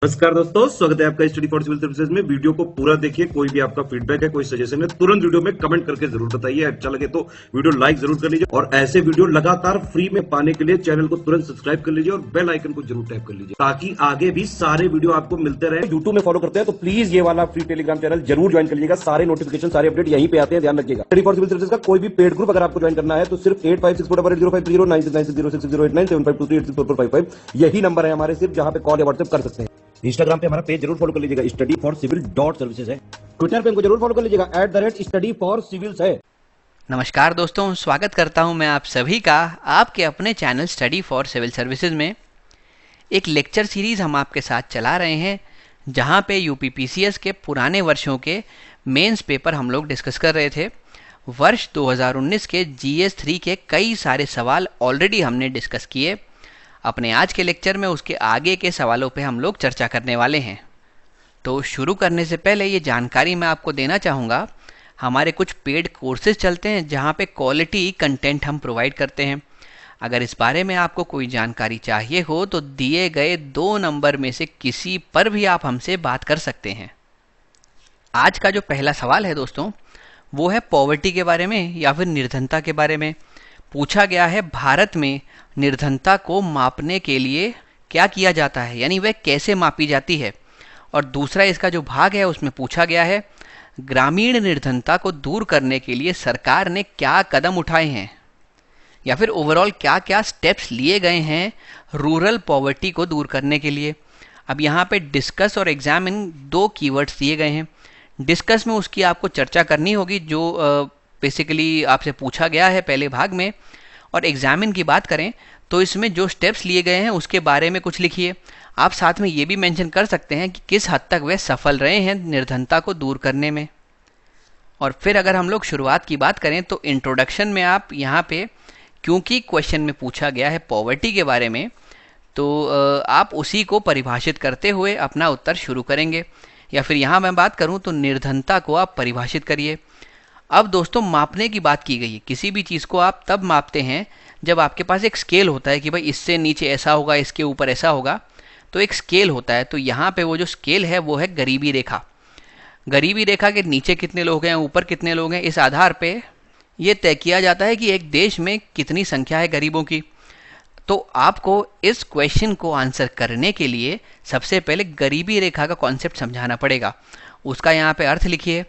नमस्कार दोस्तों, स्वागत है आपका स्टडी फॉर सिविल सर्विसेज में। वीडियो को पूरा देखिए। कोई भी आपका फीडबैक है, कोई सजेशन है, तुरंत वीडियो में कमेंट करके जरूर बताइए। अच्छा लगे तो वीडियो लाइक जरूर कर लीजिए और ऐसे वीडियो लगातार फ्री में पाने के लिए चैनल को तुरंत सब्सक्राइब कर लीजिए और बेल आइकन को जरूर टैप कर लीजिए ताकि आगे भी सारे वीडियो आपको मिलते रहे। यूट्यूब में फॉलो करते हैं तो प्लीज ये वाला फ्री टेलीग्राम चैनल जरूर ज्वाइन कर लीजिएगा। सारे नोटिफिकेशन, सारे अपडेट यहीं पे आते हैं, ध्यान रखिएगा। स्टडी फॉर सिविल सर्विसेज का कोई भी पेड ग्रुप अगर आपको ज्वाइन करना है तो सिर्फ 856480530969606089786445 यही नंबर है हमारे, सिर्फ जहां पे कॉल या व्हाट्सएप कर सकते हैं। इंस्टाग्राम पे हमारा पेज जरूर फॉलो कर लीजिएगा, स्टडी फॉर सिविल .सर्विसेज है। ट्विटर पे हमको जरूर फॉलो कर लीजिएगा, @study for civils है। नमस्कार दोस्तों, स्वागत करता हूं मैं आप सभी का आपके अपने channel study for civil services में। एक लेक्चर सीरीज हम आपके साथ चला रहे हैं जहां पे यूपीपीसीएस के पुराने वर्षों के मेंस पेपर हम लोग डिस्कस कर रहे थे। वर्ष 2019 के जीएस 3 के कई सारे सवाल ऑलरेडी हमने डिस्कस किए। अपने आज के लेक्चर में उसके आगे के सवालों पे हम लोग चर्चा करने वाले हैं। तो शुरू करने से पहले ये जानकारी मैं आपको देना चाहूँगा, हमारे कुछ पेड कोर्सेज चलते हैं जहाँ पे क्वालिटी कंटेंट हम प्रोवाइड करते हैं। अगर इस बारे में आपको कोई जानकारी चाहिए हो तो दिए गए 2 नंबर में से किसी पर भी आप हमसे बात कर सकते हैं। आज का जो पहला सवाल है दोस्तों, वो है पॉवर्टी के बारे में या फिर निर्धनता के बारे में। पूछा गया है भारत में निर्धनता को मापने के लिए क्या किया जाता है, यानी वह कैसे मापी जाती है। और दूसरा इसका जो भाग है उसमें पूछा गया है ग्रामीण निर्धनता को दूर करने के लिए सरकार ने क्या कदम उठाए हैं या फिर ओवरऑल क्या क्या स्टेप्स लिए गए हैं रूरल पॉवर्टी को दूर करने के लिए। अब यहाँ पे डिस्कस और एग्जामिन 2 कीवर्ड्स दिए गए हैं। डिस्कस में उसकी आपको चर्चा करनी होगी जो बेसिकली आपसे पूछा गया है पहले भाग में, और एग्जामिन की बात करें तो इसमें जो स्टेप्स लिए गए हैं उसके बारे में कुछ लिखिए। आप साथ में ये भी मेंशन कर सकते हैं कि किस हद तक वे सफल रहे हैं निर्धनता को दूर करने में। और फिर अगर हम लोग शुरुआत की बात करें तो इंट्रोडक्शन में आप यहाँ पे, क्योंकि क्वेश्चन में पूछा गया है पॉवर्टी के बारे में, तो आप उसी को परिभाषित करते हुए अपना उत्तर शुरू करेंगे। या फिर यहाँ मैं बात करूँ तो निर्धनता को आप परिभाषित करिए। अब दोस्तों मापने की बात की गई है। किसी भी चीज़ को आप तब मापते हैं जब आपके पास एक स्केल होता है कि भाई इससे नीचे ऐसा होगा, इसके ऊपर ऐसा होगा, तो एक स्केल होता है। तो यहाँ पे वो जो स्केल है वो है गरीबी रेखा। गरीबी रेखा के नीचे कितने लोग हैं, ऊपर कितने लोग हैं, इस आधार पे ये तय किया जाता है कि एक देश में कितनी संख्या है गरीबों की। तो आपको इस क्वेश्चन को आंसर करने के लिए सबसे पहले गरीबी रेखा का कॉन्सेप्ट समझाना पड़ेगा। उसका यहाँ पे अर्थ लिखिए।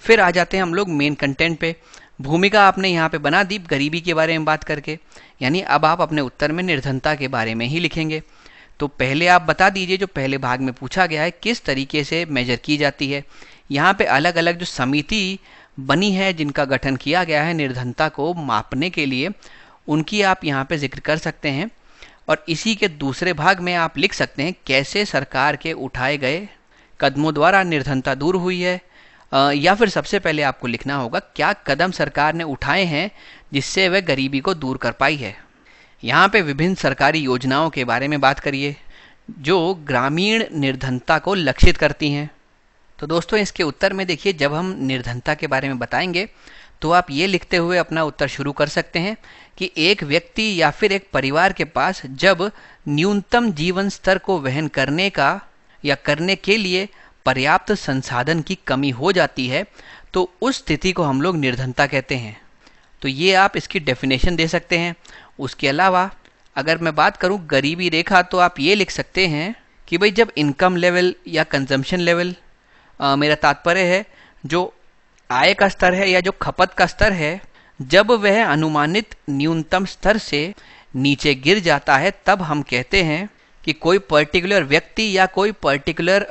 फिर आ जाते हैं हम लोग मेन कंटेंट पे। भूमिका आपने यहाँ पे बना दी गरीबी के बारे में बात करके, यानी अब आप अपने उत्तर में निर्धनता के बारे में ही लिखेंगे। तो पहले आप बता दीजिए जो पहले भाग में पूछा गया है किस तरीके से मेजर की जाती है। यहाँ पे अलग अलग जो समिति बनी है जिनका गठन किया गया है निर्धनता को मापने के लिए, उनकी आप यहाँ पे जिक्र कर सकते हैं। और इसी के दूसरे भाग में आप लिख सकते हैं कैसे सरकार के उठाए गए कदमों द्वारा निर्धनता दूर हुई है, या फिर सबसे पहले आपको लिखना होगा क्या कदम सरकार ने उठाए हैं जिससे वह गरीबी को दूर कर पाई है। यहाँ पे विभिन्न सरकारी योजनाओं के बारे में बात करिए जो ग्रामीण निर्धनता को लक्षित करती हैं। तो दोस्तों इसके उत्तर में देखिए, जब हम निर्धनता के बारे में बताएंगे तो आप ये लिखते हुए अपना उत्तर शुरू कर सकते हैं कि एक व्यक्ति या फिर एक परिवार के पास जब न्यूनतम जीवन स्तर को वहन करने का या करने के लिए पर्याप्त संसाधन की कमी हो जाती है तो उस स्थिति को हम लोग निर्धनता कहते हैं। तो ये आप इसकी डेफिनेशन दे सकते हैं। उसके अलावा अगर मैं बात करूं गरीबी रेखा, तो आप ये लिख सकते हैं कि भाई जब इनकम लेवल या कंजम्पशन लेवल, मेरा तात्पर्य है जो आय का स्तर है या जो खपत का स्तर है, जब वह अनुमानित न्यूनतम स्तर से नीचे गिर जाता है तब हम कहते हैं कि कोई पर्टिकुलर व्यक्ति या कोई पर्टिकुलर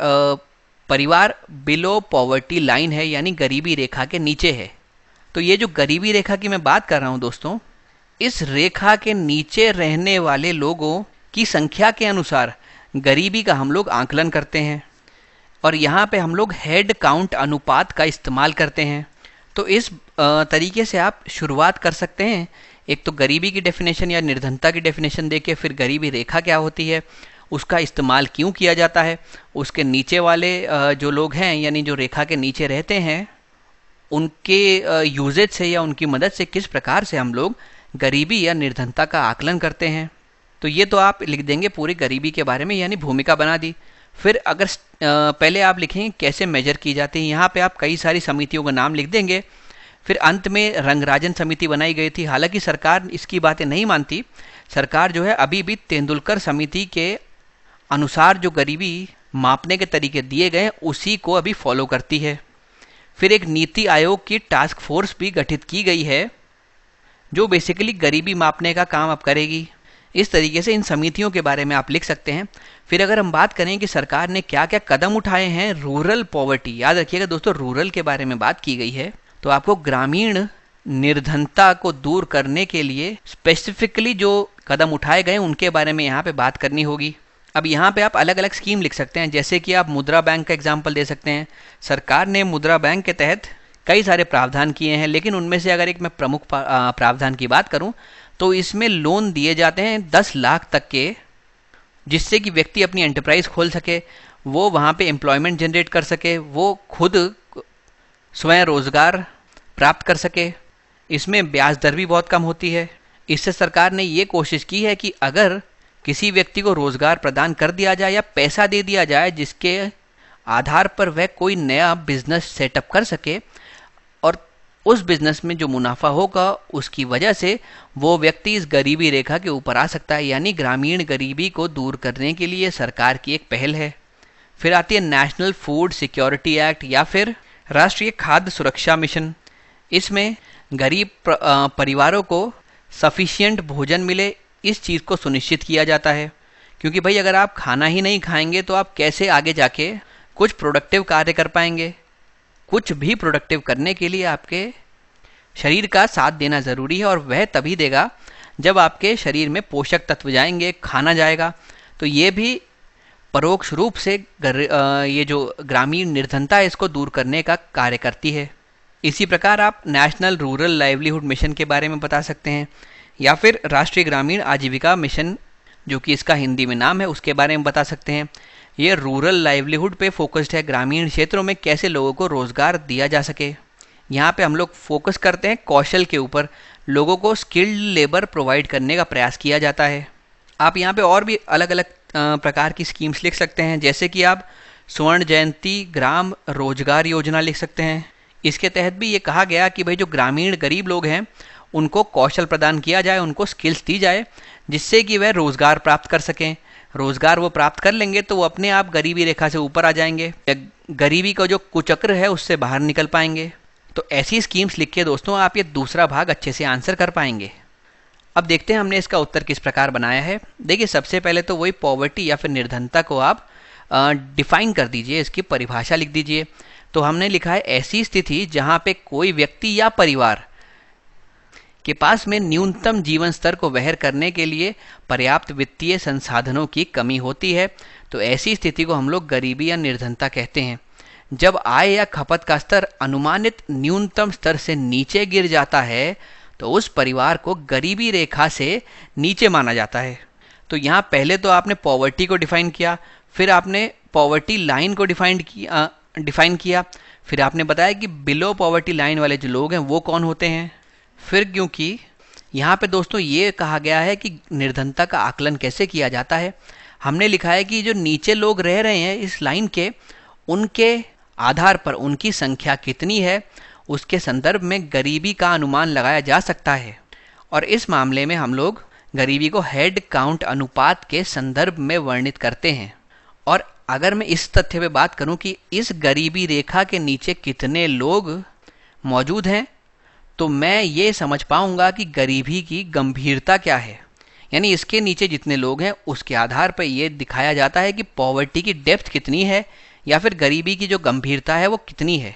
परिवार बिलो पॉवर्टी लाइन है, यानी गरीबी रेखा के नीचे है। तो ये जो गरीबी रेखा की मैं बात कर रहा हूँ दोस्तों, इस रेखा के नीचे रहने वाले लोगों की संख्या के अनुसार गरीबी का हम लोग आंकलन करते हैं और यहाँ पे हम लोग हेड काउंट अनुपात का इस्तेमाल करते हैं। तो इस तरीके से आप शुरुआत कर सकते हैं। एक तो गरीबी की डेफिनेशन या निर्धनता की डेफिनेशन देके फिर गरीबी रेखा क्या होती है, उसका इस्तेमाल क्यों किया जाता है, उसके नीचे वाले जो लोग हैं यानी जो रेखा के नीचे रहते हैं उनके यूजेज से या उनकी मदद से किस प्रकार से हम लोग गरीबी या निर्धनता का आकलन करते हैं। तो ये तो आप लिख देंगे पूरी गरीबी के बारे में, यानी भूमिका बना दी। फिर अगर पहले आप लिखेंगे कैसे मेजर की जाती है, यहाँ पे आप कई सारी समितियों का नाम लिख देंगे। फिर अंत में रंगराजन समिति बनाई गई थी, हालांकि सरकार इसकी बातें नहीं मानती। सरकार जो है अभी भी तेंदुलकर समिति के अनुसार जो गरीबी मापने के तरीके दिए गए उसी को अभी फॉलो करती है। फिर एक नीति आयोग की टास्क फोर्स भी गठित की गई है जो बेसिकली गरीबी मापने का काम अब करेगी। इस तरीके से इन समितियों के बारे में आप लिख सकते हैं। फिर अगर हम बात करें कि सरकार ने क्या क्या कदम उठाए हैं रूरल पॉवर्टी, याद रखिएगा दोस्तों रूरल के बारे में बात की गई है, तो आपको ग्रामीण निर्धनता को दूर करने के लिए स्पेसिफिकली जो कदम उठाए गए उनके बारे में यहाँ पे बात करनी होगी। अब यहाँ पे आप अलग अलग स्कीम लिख सकते हैं, जैसे कि आप मुद्रा बैंक का एग्जाम्पल दे सकते हैं। सरकार ने मुद्रा बैंक के तहत कई सारे प्रावधान किए हैं, लेकिन उनमें से अगर एक मैं प्रमुख प्रावधान की बात करूं तो इसमें लोन दिए जाते हैं 10 लाख तक के, जिससे कि व्यक्ति अपनी एंटरप्राइज खोल सके, वो वहाँ पे एम्प्लॉयमेंट जनरेट कर सके, वो खुद स्वयं रोजगार प्राप्त कर सके। इसमें ब्याज दर भी बहुत कम होती है। इससे सरकार ने ये कोशिश की है कि अगर किसी व्यक्ति को रोजगार प्रदान कर दिया जाए या पैसा दे दिया जाए जिसके आधार पर वह कोई नया बिजनेस सेटअप कर सके और उस बिजनेस में जो मुनाफा होगा उसकी वजह से वो व्यक्ति इस गरीबी रेखा के ऊपर आ सकता है, यानी ग्रामीण गरीबी को दूर करने के लिए सरकार की एक पहल है। फिर आती है नेशनल फूड सिक्योरिटी एक्ट या फिर राष्ट्रीय खाद्य सुरक्षा मिशन। इसमें गरीब परिवारों को सफिशिएंट भोजन मिले, इस चीज़ को सुनिश्चित किया जाता है, क्योंकि भाई अगर आप खाना ही नहीं खाएंगे तो आप कैसे आगे जाके कुछ प्रोडक्टिव कार्य कर पाएंगे। कुछ भी प्रोडक्टिव करने के लिए आपके शरीर का साथ देना ज़रूरी है, और वह तभी देगा जब आपके शरीर में पोषक तत्व जाएंगे, खाना जाएगा। तो ये भी परोक्ष रूप से ये जो ग्रामीण निर्धनता है इसको दूर करने का कार्य करती है। इसी प्रकार आप नेशनल रूरल लाइवलीहुड मिशन के बारे में बता सकते हैं, या फिर राष्ट्रीय ग्रामीण आजीविका मिशन जो कि इसका हिंदी में नाम है उसके बारे में बता सकते हैं। ये रूरल लाइवलीहुड पे फोकस्ड है, ग्रामीण क्षेत्रों में कैसे लोगों को रोज़गार दिया जा सके। यहाँ पे हम लोग फोकस करते हैं कौशल के ऊपर, लोगों को स्किल्ड लेबर प्रोवाइड करने का प्रयास किया जाता है। आप यहाँ पे और भी अलग अलग प्रकार की स्कीम्स लिख सकते हैं, जैसे कि आप स्वर्ण जयंती ग्राम रोजगार योजना लिख सकते हैं। इसके तहत भी ये कहा गया कि भाई जो ग्रामीण गरीब लोग हैं उनको कौशल प्रदान किया जाए, उनको स्किल्स दी जाए, जिससे कि वह रोज़गार प्राप्त कर सकें। रोज़गार वो प्राप्त कर लेंगे तो वो अपने आप गरीबी रेखा से ऊपर आ जाएंगे, गरीबी का जो कुचक्र है उससे बाहर निकल पाएंगे। तो ऐसी स्कीम्स लिख के दोस्तों आप ये दूसरा भाग अच्छे से आंसर कर पाएंगे। अब देखते हैं हमने इसका उत्तर किस प्रकार बनाया है। देखिए सबसे पहले तो वही पॉवर्टी या फिर निर्धनता को आप डिफाइन कर दीजिए, इसकी परिभाषा लिख दीजिए। तो हमने लिखा है ऐसी स्थिति जहाँ पे कोई व्यक्ति या परिवार के पास में न्यूनतम जीवन स्तर को वहन करने के लिए पर्याप्त वित्तीय संसाधनों की कमी होती है। तो ऐसी स्थिति को हम लोग गरीबी या निर्धनता कहते हैं। जब आय या खपत का स्तर अनुमानित न्यूनतम स्तर से नीचे गिर जाता है तो उस परिवार को गरीबी रेखा से नीचे माना जाता है। तो यहाँ पहले तो आपने पॉवर्टी को डिफाइन किया, फिर आपने पॉवर्टी लाइन को डिफाइन किया, फिर आपने बताया कि बिलो पॉवर्टी लाइन वाले जो लोग हैं वो कौन होते हैं। फिर क्योंकि यहाँ पे दोस्तों ये कहा गया है कि निर्धनता का आकलन कैसे किया जाता है, हमने लिखा है कि जो नीचे लोग रह रहे हैं इस लाइन के, उनके आधार पर उनकी संख्या कितनी है उसके संदर्भ में गरीबी का अनुमान लगाया जा सकता है। और इस मामले में हम लोग गरीबी को हेड काउंट अनुपात के संदर्भ में वर्णित करते हैं। और अगर मैं इस तथ्य पे बात करूं कि इस गरीबी रेखा के नीचे कितने लोग मौजूद हैं, तो मैं ये समझ पाऊंगा कि गरीबी की गंभीरता क्या है। यानी इसके नीचे जितने लोग हैं उसके आधार पर यह दिखाया जाता है कि पॉवर्टी की डेप्थ कितनी है या फिर गरीबी की जो गंभीरता है वो कितनी है।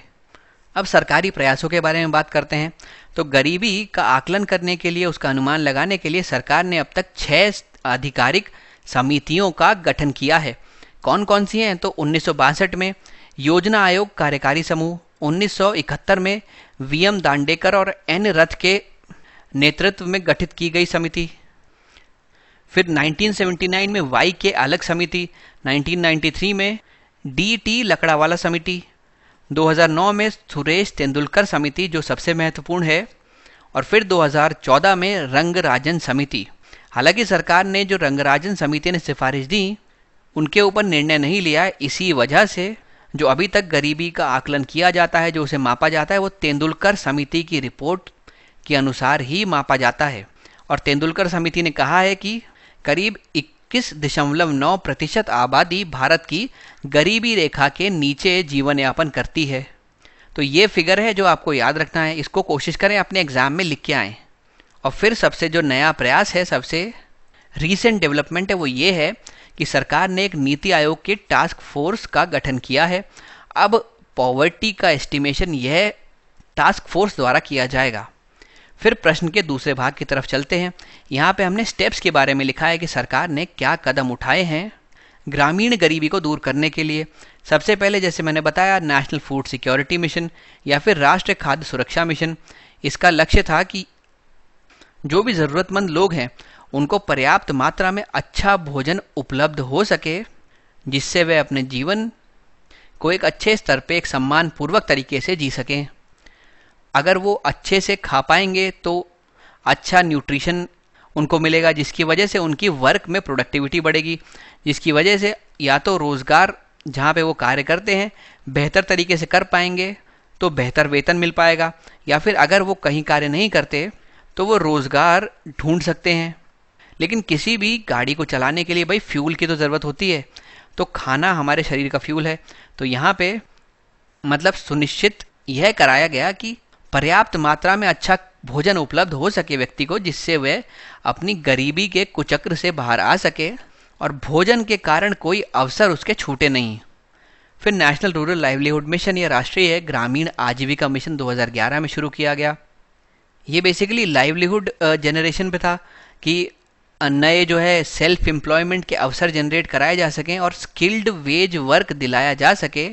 अब सरकारी प्रयासों के बारे में बात करते हैं। तो गरीबी का आकलन करने के लिए, उसका अनुमान लगाने के लिए सरकार ने अब तक 6 आधिकारिक समितियों का गठन किया है। कौन कौन सी हैं? तो 1962 में योजना आयोग कार्यकारी समूह, 1971 में वीएम दांडेकर और एन रथ के नेतृत्व में गठित की गई समिति, फिर 1979 में वाई के अलग समिति, 1993 में डी.टी. लकड़ावाला समिति, 2009 में सुरेश तेंदुलकर समिति जो सबसे महत्वपूर्ण है, और फिर 2014 में रंगराजन समिति। हालांकि सरकार ने जो रंगराजन समिति ने सिफारिश दी उनके ऊपर निर्णय नहीं लिया है। इसी वजह से जो अभी तक गरीबी का आकलन किया जाता है, जो उसे मापा जाता है, वो तेंदुलकर समिति की रिपोर्ट के अनुसार ही मापा जाता है। और तेंदुलकर समिति ने कहा है कि करीब 21.9% आबादी भारत की गरीबी रेखा के नीचे जीवन यापन करती है। तो ये फिगर है जो आपको याद रखना है। इसको कोशिश करें अपने एग्जाम में लिख के आएँ। और फिर सबसे जो नया प्रयास है, सबसे रीसेंट डेवलपमेंट है, वो ये है कि सरकार ने एक नीति आयोग के टास्क फोर्स का गठन किया है। अब पॉवर्टी का एस्टिमेशन यह टास्क फोर्स द्वारा किया जाएगा। फिर प्रश्न के दूसरे भाग की तरफ चलते हैं। यहाँ पे हमने स्टेप्स के बारे में लिखा है कि सरकार ने क्या कदम उठाए हैं ग्रामीण गरीबी को दूर करने के लिए। सबसे पहले जैसे मैंने बताया, नेशनल फूड सिक्योरिटी मिशन या फिर राष्ट्रीय खाद्य सुरक्षा मिशन। इसका लक्ष्य था कि जो भी ज़रूरतमंद लोग हैं उनको पर्याप्त मात्रा में अच्छा भोजन उपलब्ध हो सके, जिससे वे अपने जीवन को एक अच्छे स्तर पे एक सम्मानपूर्वक तरीके से जी सकें। अगर वो अच्छे से खा पाएंगे तो अच्छा न्यूट्रिशन उनको मिलेगा, जिसकी वजह से उनकी वर्क में प्रोडक्टिविटी बढ़ेगी, जिसकी वजह से या तो रोज़गार जहाँ पे वो कार्य करते हैं बेहतर तरीके से कर पाएंगे तो बेहतर वेतन मिल पाएगा, या फिर अगर वो कहीं कार्य नहीं करते तो वो रोज़गार ढूंढ सकते हैं। लेकिन किसी भी गाड़ी को चलाने के लिए भाई फ्यूल की तो ज़रूरत होती है, तो खाना हमारे शरीर का फ्यूल है। तो यहाँ पे मतलब सुनिश्चित यह कराया गया कि पर्याप्त मात्रा में अच्छा भोजन उपलब्ध हो सके व्यक्ति को, जिससे वह अपनी गरीबी के कुचक्र से बाहर आ सके और भोजन के कारण कोई अवसर उसके छूटे नहीं। फिर नेशनल रूरल लाइवलीहुड मिशन या राष्ट्रीय ग्रामीण आजीविका मिशन 2011 में शुरू किया गया। ये बेसिकली लाइवलीहुड जनरेशन पे था कि नए जो है सेल्फ एम्प्लॉयमेंट के अवसर जनरेट कराए जा सकें और स्किल्ड वेज वर्क दिलाया जा सके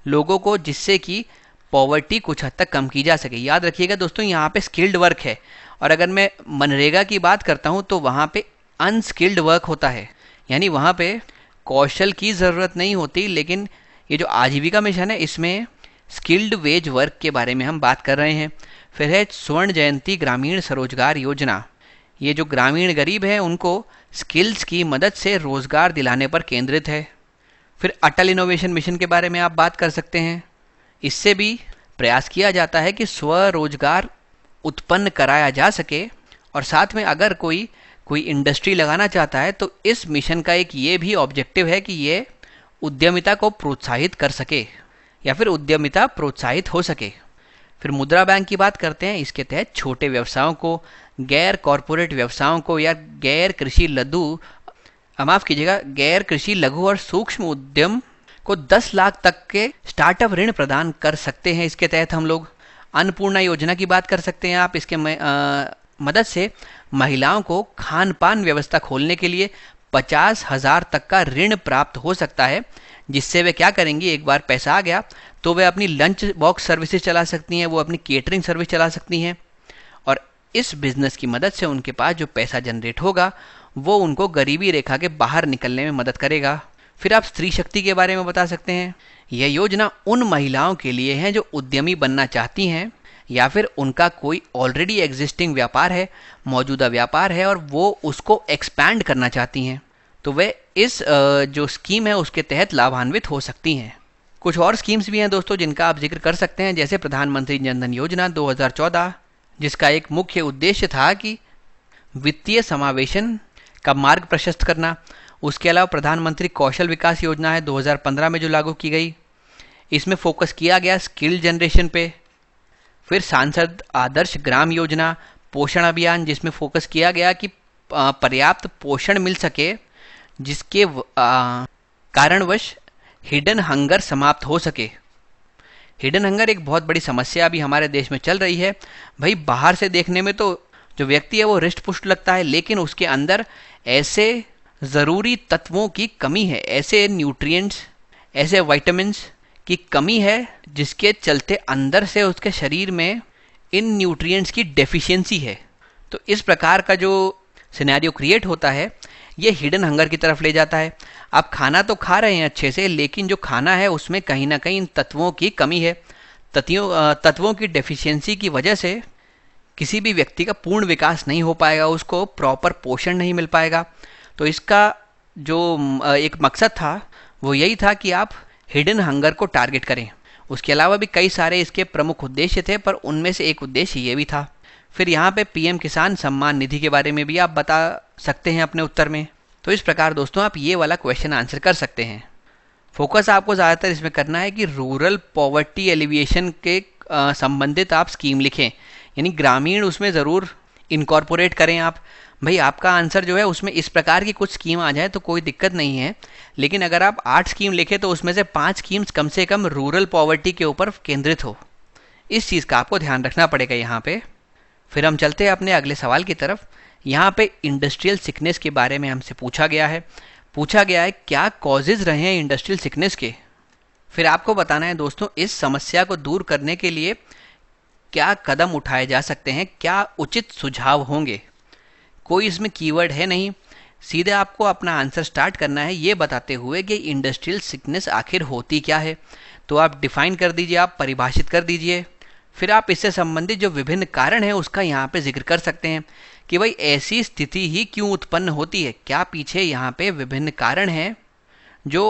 लोगों को, जिससे कि पॉवर्टी कुछ हद तक कम की जा सके। याद रखिएगा दोस्तों, यहाँ पे स्किल्ड वर्क है, और अगर मैं मनरेगा की बात करता हूँ तो वहाँ पे अनस्किल्ड वर्क होता है, यानी वहाँ पे कौशल की ज़रूरत नहीं होती। लेकिन ये जो आजीविका मिशन है इसमें स्किल्ड वेज वर्क के बारे में हम बात कर रहे हैं। फिर है स्वर्ण जयंती ग्रामीण स्वरोजगार योजना। ये जो ग्रामीण गरीब हैं उनको स्किल्स की मदद से रोज़गार दिलाने पर केंद्रित है। फिर अटल इनोवेशन मिशन के बारे में आप बात कर सकते हैं। इससे भी प्रयास किया जाता है कि स्वरोजगार उत्पन्न कराया जा सके, और साथ में अगर कोई इंडस्ट्री लगाना चाहता है तो इस मिशन का एक ये भी ऑब्जेक्टिव है कि ये उद्यमिता को प्रोत्साहित कर सके या फिर उद्यमिता प्रोत्साहित हो सके। फिर मुद्रा बैंक की बात करते हैं। इसके तहत छोटे व्यवसायों को, गैर कॉरपोरेट व्यवसायों को या गैर कृषि लघु और सूक्ष्म उद्यम को 10 लाख तक के स्टार्टअप ऋण प्रदान कर सकते हैं। इसके तहत हम लोग अन्नपूर्णा योजना की बात कर सकते हैं। आप इसके मदद से महिलाओं को खान पान व्यवस्था खोलने के लिए 50,000 तक का ऋण प्राप्त हो सकता है, जिससे वे क्या करेंगी, एक बार पैसा आ गया तो वे अपनी लंच बॉक्स सर्विसेज चला सकती हैं, वो अपनी केटरिंग सर्विस चला सकती हैं, और इस बिजनेस की मदद से उनके पास जो पैसा जनरेट होगा वो उनको गरीबी रेखा के बाहर निकलने में मदद करेगा। फिर आप स्त्री शक्ति के बारे में बता सकते हैं। यह योजना उन महिलाओं के लिए है जो उद्यमी बनना चाहती हैं या फिर उनका कोई ऑलरेडी एग्जिस्टिंग व्यापार है, मौजूदा व्यापार है, और वो उसको एक्सपैंड करना चाहती हैं, तो वे इस जो स्कीम है उसके तहत लाभान्वित हो सकती हैं। कुछ और स्कीम्स भी हैं दोस्तों जिनका आप जिक्र कर सकते हैं, जैसे प्रधानमंत्री जनधन योजना 2014, जिसका एक मुख्य उद्देश्य था कि वित्तीय समावेशन का मार्ग प्रशस्त करना। उसके अलावा प्रधानमंत्री कौशल विकास योजना है 2015 में जो लागू की गई, इसमें फोकस किया गया स्किल जनरेशन पे। फिर सांसद आदर्श ग्राम योजना, पोषण अभियान, जिसमें फोकस किया गया कि पर्याप्त पोषण मिल सके, जिसके कारणवश हिडन हंगर समाप्त हो सके। हिडन हंगर एक बहुत बड़ी समस्या अभी हमारे देश में चल रही है। भाई बाहर से देखने में तो जो व्यक्ति है वो रिष्ट पुष्ट लगता है, लेकिन उसके अंदर ऐसे ज़रूरी तत्वों की कमी है, ऐसे न्यूट्रिएंट्स, ऐसे विटामिन्स की कमी है, जिसके चलते अंदर से उसके शरीर में इन न्यूट्रिएंट्स की डेफिशिएंसी है। तो इस प्रकार का जो सिनेरियो क्रिएट होता है ये हिडन हंगर की तरफ ले जाता है। आप खाना तो खा रहे हैं अच्छे से, लेकिन जो खाना है उसमें कहीं ना कहीं इन तत्वों की कमी है। तत्वों की डेफिशिएंसी की वजह से किसी भी व्यक्ति का पूर्ण विकास नहीं हो पाएगा, उसको प्रॉपर पोषण नहीं मिल पाएगा। तो इसका जो एक मकसद था वो यही था कि आप हिडन हंगर को टारगेट करें। उसके अलावा भी कई सारे इसके प्रमुख उद्देश्य थे, पर उनमें से एक उद्देश्य ये भी था। फिर यहाँ पे पीएम किसान सम्मान निधि के बारे में भी आप बता सकते हैं अपने उत्तर में। तो इस प्रकार दोस्तों आप ये वाला क्वेश्चन आंसर कर सकते हैं। फोकस आपको ज़्यादातर इसमें करना है कि रूरल पॉवर्टी एलिविएशन के संबंधित आप स्कीम लिखें, यानी ग्रामीण उसमें ज़रूर इनकॉर्पोरेट करें आप। भाई आपका आंसर जो है उसमें इस प्रकार की कुछ स्कीम आ जाए तो कोई दिक्कत नहीं है, लेकिन अगर आप 8 स्कीम लिखें तो उसमें से 5 स्कीम्स कम से कम रूरल पॉवर्टी के ऊपर केंद्रित हो। इस चीज़ का आपको ध्यान रखना पड़ेगा यहाँ पे। फिर हम चलते हैं अपने अगले सवाल की तरफ। यहाँ पे इंडस्ट्रियल सिकनेस के बारे में हमसे पूछा गया है क्या कॉजेज रहे हैं इंडस्ट्रियल सिकनेस के। फिर आपको बताना है दोस्तों इस समस्या को दूर करने के लिए क्या कदम उठाए जा सकते हैं, क्या उचित सुझाव होंगे। कोई इसमें कीवर्ड है नहीं, सीधे आपको अपना आंसर स्टार्ट करना है ये बताते हुए कि इंडस्ट्रियल सिकनेस आखिर होती क्या है। तो आप डिफाइन कर दीजिए, आप परिभाषित कर दीजिए। फिर आप इससे संबंधित जो विभिन्न कारण हैं उसका यहाँ पे जिक्र कर सकते हैं कि भाई ऐसी स्थिति ही क्यों उत्पन्न होती है, क्या पीछे यहाँ पे विभिन्न कारण हैं जो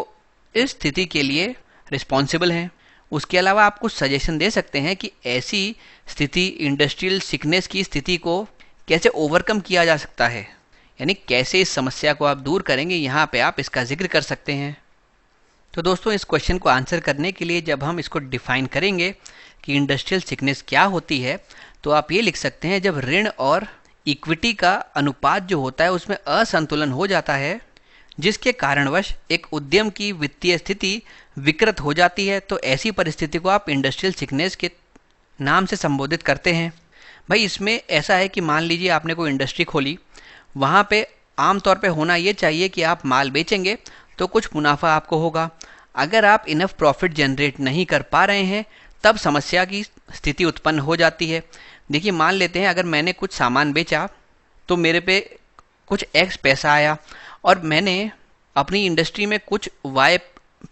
इस स्थिति के लिए रिस्पॉन्सिबल हैं। उसके अलावा आप कुछ सजेशन दे सकते हैं कि ऐसी स्थिति, इंडस्ट्रियल सिकनेस की स्थिति को कैसे ओवरकम किया जा सकता है, यानी कैसे इस समस्या को आप दूर करेंगे, यहाँ पे आप इसका जिक्र कर सकते हैं। तो दोस्तों इस क्वेश्चन को आंसर करने के लिए जब हम इसको डिफाइन करेंगे कि इंडस्ट्रियल सिकनेस क्या होती है, तो आप ये लिख सकते हैं जब ऋण और इक्विटी का अनुपात जो होता है उसमें असंतुलन हो जाता है, जिसके कारणवश एक उद्यम की वित्तीय स्थिति विकृत हो जाती है, तो ऐसी परिस्थिति को आप इंडस्ट्रियल सिकनेस के नाम से संबोधित करते हैं। भाई इसमें ऐसा है कि मान लीजिए आपने कोई इंडस्ट्री खोली, वहाँ पे आमतौर पे होना ये चाहिए कि आप माल बेचेंगे तो कुछ मुनाफा आपको होगा। अगर आप इनफ प्रॉफिट जनरेट नहीं कर पा रहे हैं तब समस्या की स्थिति उत्पन्न हो जाती है। देखिए मान लेते हैं अगर मैंने कुछ सामान बेचा तो मेरे पे कुछ एक्स पैसा आया और मैंने अपनी इंडस्ट्री में कुछ वाई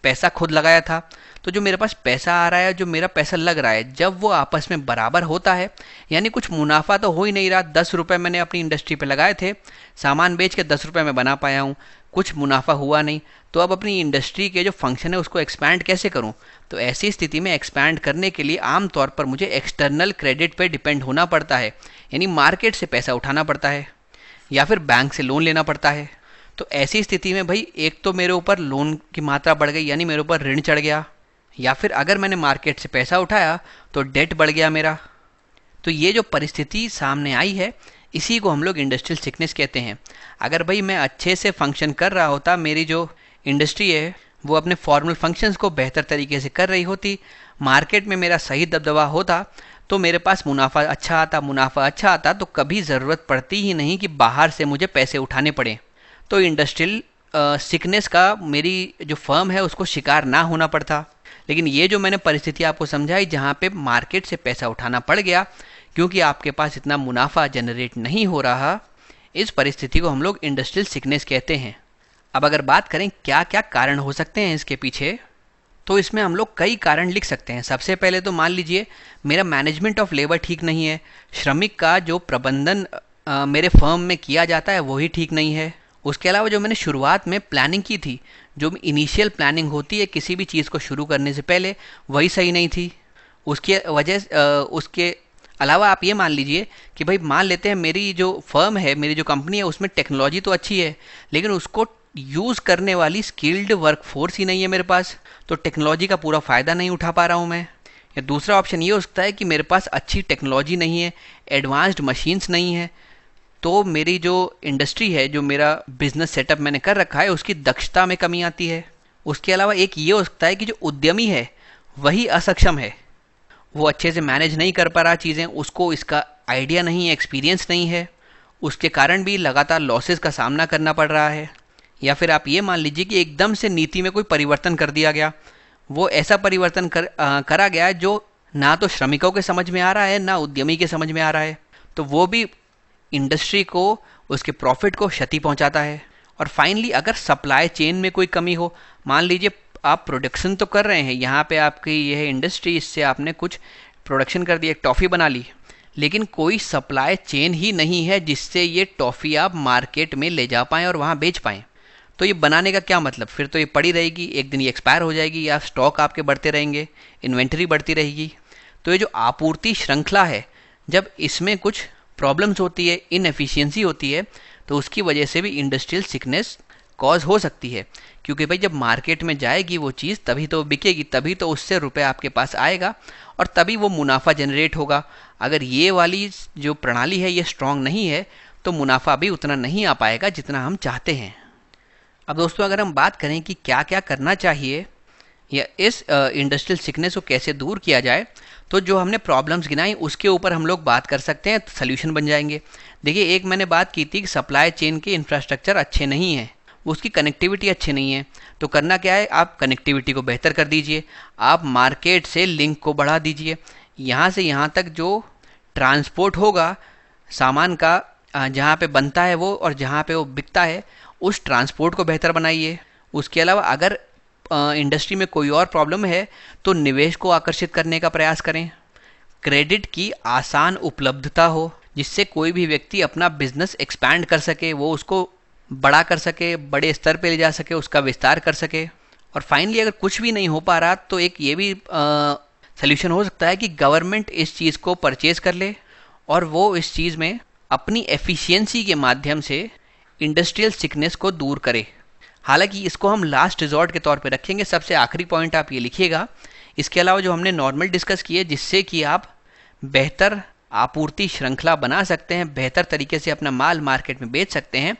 पैसा खुद लगाया था, तो जो मेरे पास पैसा आ रहा है, जो मेरा पैसा लग रहा है, जब वो आपस में बराबर होता है, यानी कुछ मुनाफा तो हो ही नहीं रहा। 10 रुपये मैंने अपनी इंडस्ट्री पे लगाए थे, सामान बेच के 10 रुपये में बना पाया हूँ, कुछ मुनाफा हुआ नहीं। तो अब अपनी इंडस्ट्री के जो फंक्शन है उसको एक्सपैंड कैसे करूँ। तो ऐसी स्थिति में एक्सपैंड करने के लिए आमतौर पर मुझे एक्सटर्नल क्रेडिट पे डिपेंड होना पड़ता है, यानी मार्केट से पैसा उठाना पड़ता है या फिर बैंक से लोन लेना पड़ता है। तो ऐसी स्थिति में भाई एक तो मेरे ऊपर लोन की मात्रा बढ़ गई, यानी मेरे ऊपर ऋण चढ़ गया, या फिर अगर मैंने मार्केट से पैसा उठाया तो डेट बढ़ गया मेरा। तो ये जो परिस्थिति सामने आई है इसी को हम लोग इंडस्ट्रियल सिकनेस कहते हैं। अगर भाई मैं अच्छे से फंक्शन कर रहा होता, मेरी जो इंडस्ट्री है वो अपने फॉर्मल फंक्शंस को बेहतर तरीके से कर रही होती, मार्केट में मेरा सही दबदबा होता, तो मेरे पास मुनाफा अच्छा आता तो कभी ज़रूरत पड़ती ही नहीं कि बाहर से मुझे पैसे उठाने पड़े। तो इंडस्ट्रियल सिकनेस का मेरी जो फर्म है उसको शिकार ना होना पड़ता। लेकिन ये जो मैंने परिस्थिति आपको समझाई जहाँ पे मार्केट से पैसा उठाना पड़ गया क्योंकि आपके पास इतना मुनाफा जनरेट नहीं हो रहा, इस परिस्थिति को हम लोग इंडस्ट्रियल सिकनेस कहते हैं। अब अगर बात करें क्या क्या कारण हो सकते हैं इसके पीछे, तो इसमें हम लोग कई कारण लिख सकते हैं। सबसे पहले तो मान लीजिए मेरा मैनेजमेंट ऑफ लेबर ठीक नहीं है, श्रमिक का जो प्रबंधन मेरे फर्म में किया जाता है वही ठीक नहीं है। उसके अलावा जो मैंने शुरुआत में प्लानिंग की थी, जो इनिशियल प्लानिंग होती है किसी भी चीज़ को शुरू करने से पहले, वही सही नहीं थी। उसके अलावा आप ये मान लीजिए कि भाई मान लेते हैं मेरी जो फर्म है, मेरी जो कंपनी है, उसमें टेक्नोलॉजी तो अच्छी है लेकिन उसको यूज़ करने वाली स्किल्ड वर्कफोर्स ही नहीं है मेरे पास, तो टेक्नोलॉजी का पूरा फ़ायदा नहीं उठा पा रहा हूँ मैं। या दूसरा ऑप्शन ये हो सकता है कि मेरे पास अच्छी टेक्नोलॉजी नहीं है, एडवांस्ड मशीन्स नहीं है, तो मेरी जो इंडस्ट्री है, जो मेरा बिजनेस सेटअप मैंने कर रखा है, उसकी दक्षता में कमी आती है। उसके अलावा एक ये हो सकता है कि जो उद्यमी है वही असक्षम है, वो अच्छे से मैनेज नहीं कर पा रहा चीज़ें, उसको इसका आइडिया नहीं है, एक्सपीरियंस नहीं है, उसके कारण भी लगातार लॉसेस का सामना करना पड़ रहा है। या फिर आप ये मान लीजिए कि एकदम से नीति में कोई परिवर्तन कर दिया गया, वो ऐसा परिवर्तन करा गया है जो ना तो श्रमिकों के समझ में आ रहा है ना उद्यमी के समझ में आ रहा है, तो वो भी इंडस्ट्री को, उसके प्रॉफिट को क्षति पहुंचाता है। और फाइनली अगर सप्लाई चेन में कोई कमी हो, मान लीजिए आप प्रोडक्शन तो कर रहे हैं, यहाँ पे आपकी यह इंडस्ट्री, इससे आपने कुछ प्रोडक्शन कर दिया, एक टॉफ़ी बना ली, लेकिन कोई सप्लाई चेन ही नहीं है जिससे ये टॉफ़ी आप मार्केट में ले जा पाएँ और वहाँ बेच पाएँ। तो ये बनाने का क्या मतलब, फिर तो ये पड़ी रहेगी, एक दिन ये एक्सपायर हो जाएगी, या स्टॉक आपके बढ़ते रहेंगे, इन्वेंटरी बढ़ती रहेगी। तो ये जो आपूर्ति श्रृंखला है, जब इसमें कुछ प्रॉब्लम्स होती है, इनएफिशिएंसी होती है, तो उसकी वजह से भी इंडस्ट्रियल सिकनेस कॉज हो सकती है। क्योंकि भाई जब मार्केट में जाएगी वो चीज़ तभी तो बिकेगी, तभी तो उससे रुपए आपके पास आएगा और तभी वो मुनाफा जनरेट होगा। अगर ये वाली जो प्रणाली है ये स्ट्रांग नहीं है तो मुनाफा भी उतना नहीं आ पाएगा जितना हम चाहते हैं। अब दोस्तों अगर हम बात करें कि क्या क्या करना चाहिए या इस इंडस्ट्रियल सिकनेस को कैसे दूर किया जाए, तो जो हमने प्रॉब्लम्स गिनाई उसके ऊपर हम लोग बात कर सकते हैं, सोल्यूशन बन जाएंगे। देखिए, एक मैंने बात की थी कि सप्लाई चेन के इंफ्रास्ट्रक्चर अच्छे नहीं है, उसकी कनेक्टिविटी अच्छी नहीं है। तो करना क्या है, आप कनेक्टिविटी को बेहतर कर दीजिए, आप मार्केट से लिंक को बढ़ा दीजिए। यहाँ से यहाँ तक जो ट्रांसपोर्ट होगा सामान का, जहाँ पे बनता है वो और जहाँ पे वो बिकता है, उस ट्रांसपोर्ट को बेहतर बनाइए। उसके अलावा अगर इंडस्ट्री में कोई और प्रॉब्लम है तो निवेश को आकर्षित करने का प्रयास करें। क्रेडिट की आसान उपलब्धता हो जिससे कोई भी व्यक्ति अपना बिजनेस एक्सपैंड कर सके, वो उसको बड़ा कर सके, बड़े स्तर पे ले जा सके, उसका विस्तार कर सके। और फाइनली अगर कुछ भी नहीं हो पा रहा तो एक ये भी सोल्यूशन हो सकता है कि गवर्नमेंट इस चीज़ को परचेज कर ले और वो इस चीज़ में अपनी एफिशिएंसी के माध्यम से इंडस्ट्रियल सिकनेस को दूर करे। हालांकि इसको हम लास्ट रिजॉर्ट के तौर पे रखेंगे, सबसे आखिरी पॉइंट आप ये लिखिएगा। इसके अलावा जो हमने नॉर्मल डिस्कस किए जिससे कि आप बेहतर आपूर्ति श्रृंखला बना सकते हैं, बेहतर तरीके से अपना माल मार्केट में बेच सकते हैं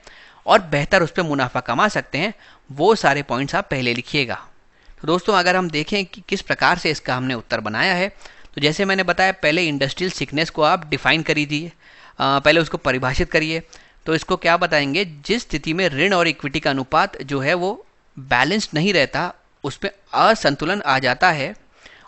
और बेहतर उस पर मुनाफा कमा सकते हैं, वो सारे पॉइंट्स आप पहले लिखिएगा। तो दोस्तों अगर हम देखें कि किस प्रकार से इसका हमने उत्तर बनाया है, तो जैसे मैंने बताया पहले इंडस्ट्रियल सिकनेस को आप डिफाइन कर दीजिए, पहले उसको परिभाषित करिए। तो इसको क्या बताएंगे, जिस स्थिति में ऋण और इक्विटी का अनुपात जो है वो बैलेंस्ड नहीं रहता, उसमें असंतुलन आ जाता है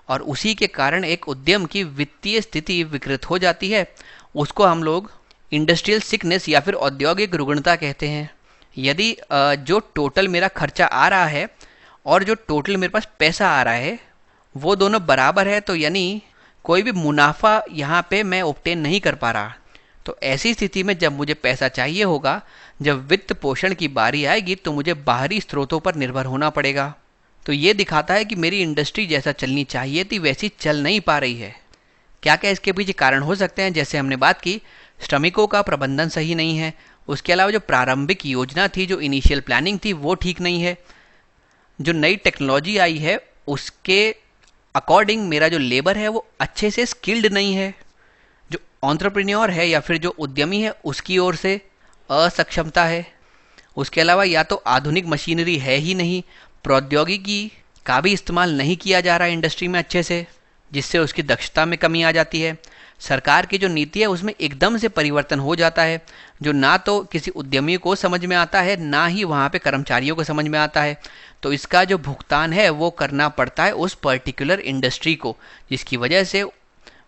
और उसी के कारण एक उद्यम की वित्तीय स्थिति विकृत हो जाती है, उसको हम लोग इंडस्ट्रियल सिकनेस या फिर औद्योगिक रुग्णता कहते हैं। यदि जो टोटल मेरा खर्चा आ रहा है और जो टोटल मेरे पास पैसा आ रहा है वो दोनों बराबर है, तो यानी कोई भी मुनाफा यहाँ पे मैं ऑब्टेन नहीं कर पा रहा। तो ऐसी स्थिति में जब मुझे पैसा चाहिए होगा, जब वित्त पोषण की बारी आएगी, तो मुझे बाहरी स्रोतों पर निर्भर होना पड़ेगा। तो ये दिखाता है कि मेरी इंडस्ट्री जैसा चलनी चाहिए थी वैसी चल नहीं पा रही है। क्या क्या इसके पीछे कारण हो सकते हैं, जैसे हमने बात की, श्रमिकों का प्रबंधन सही नहीं है, उसके अलावा जो प्रारंभिक योजना थी, जो इनिशियल प्लानिंग थी वो ठीक नहीं है, जो नई टेक्नोलॉजी आई है उसके अकॉर्डिंग मेरा जो लेबर है वो अच्छे से स्किल्ड नहीं है, जो एंटरप्रेन्योर है या फिर जो उद्यमी है उसकी ओर से असक्षमता है, उसके अलावा या तो आधुनिक मशीनरी है ही नहीं, प्रौद्योगिकी का भी इस्तेमाल नहीं किया जा रहा है इंडस्ट्री में अच्छे से, जिससे उसकी दक्षता में कमी आ जाती है। सरकार की जो नीति है उसमें एकदम से परिवर्तन हो जाता है, जो ना तो किसी उद्यमी को समझ में आता है, ना ही वहाँ पे कर्मचारियों को समझ में आता है। तो इसका जो भुगतान है वो करना पड़ता है उस पर्टिकुलर इंडस्ट्री को, जिसकी वजह से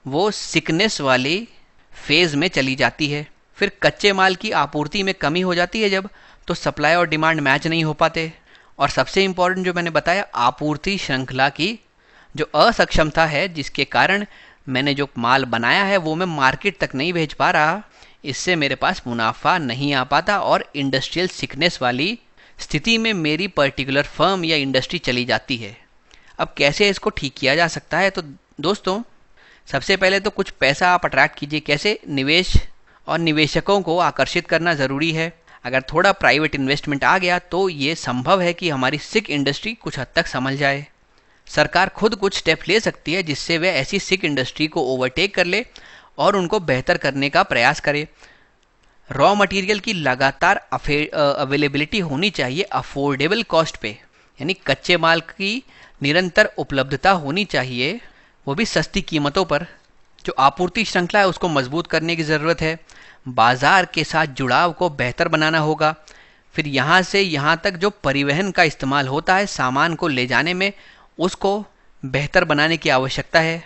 वो सिकनेस वाली फेज़ में चली जाती है। फिर कच्चे माल की आपूर्ति में कमी हो जाती है जब, तो सप्लाई और डिमांड मैच नहीं हो पाते। और सबसे इम्पॉर्टेंट जो मैंने बताया, आपूर्ति श्रृंखला की जो असक्षमता है, जिसके कारण मैंने जो माल बनाया है वो मैं मार्केट तक नहीं भेज पा रहा, इससे मेरे पास मुनाफा नहीं आ पाता और इंडस्ट्रियल सिकनेस वाली स्थिति में मेरी पर्टिकुलर फर्म या इंडस्ट्री चली जाती है। अब कैसे इसको ठीक किया जा सकता है, तो दोस्तों सबसे पहले तो कुछ पैसा आप अट्रैक्ट कीजिए। कैसे? निवेश और निवेशकों को आकर्षित करना ज़रूरी है। अगर थोड़ा प्राइवेट इन्वेस्टमेंट आ गया तो ये संभव है कि हमारी सिक इंडस्ट्री कुछ हद तक संभल जाए। सरकार खुद कुछ स्टेप ले सकती है जिससे वह ऐसी सिक इंडस्ट्री को ओवरटेक कर ले और उनको बेहतर करने का प्रयास करे। रॉ मटेरियल की लगातार अवेलेबिलिटी होनी चाहिए अफोर्डेबल कॉस्ट पे, यानी कच्चे माल की निरंतर उपलब्धता होनी चाहिए, वो भी सस्ती कीमतों पर। जो आपूर्ति श्रृंखला है उसको मजबूत करने की ज़रूरत है। बाजार के साथ जुड़ाव को बेहतर बनाना होगा। फिर यहाँ से यहाँ तक जो परिवहन का इस्तेमाल होता है सामान को ले जाने में, उसको बेहतर बनाने की आवश्यकता है।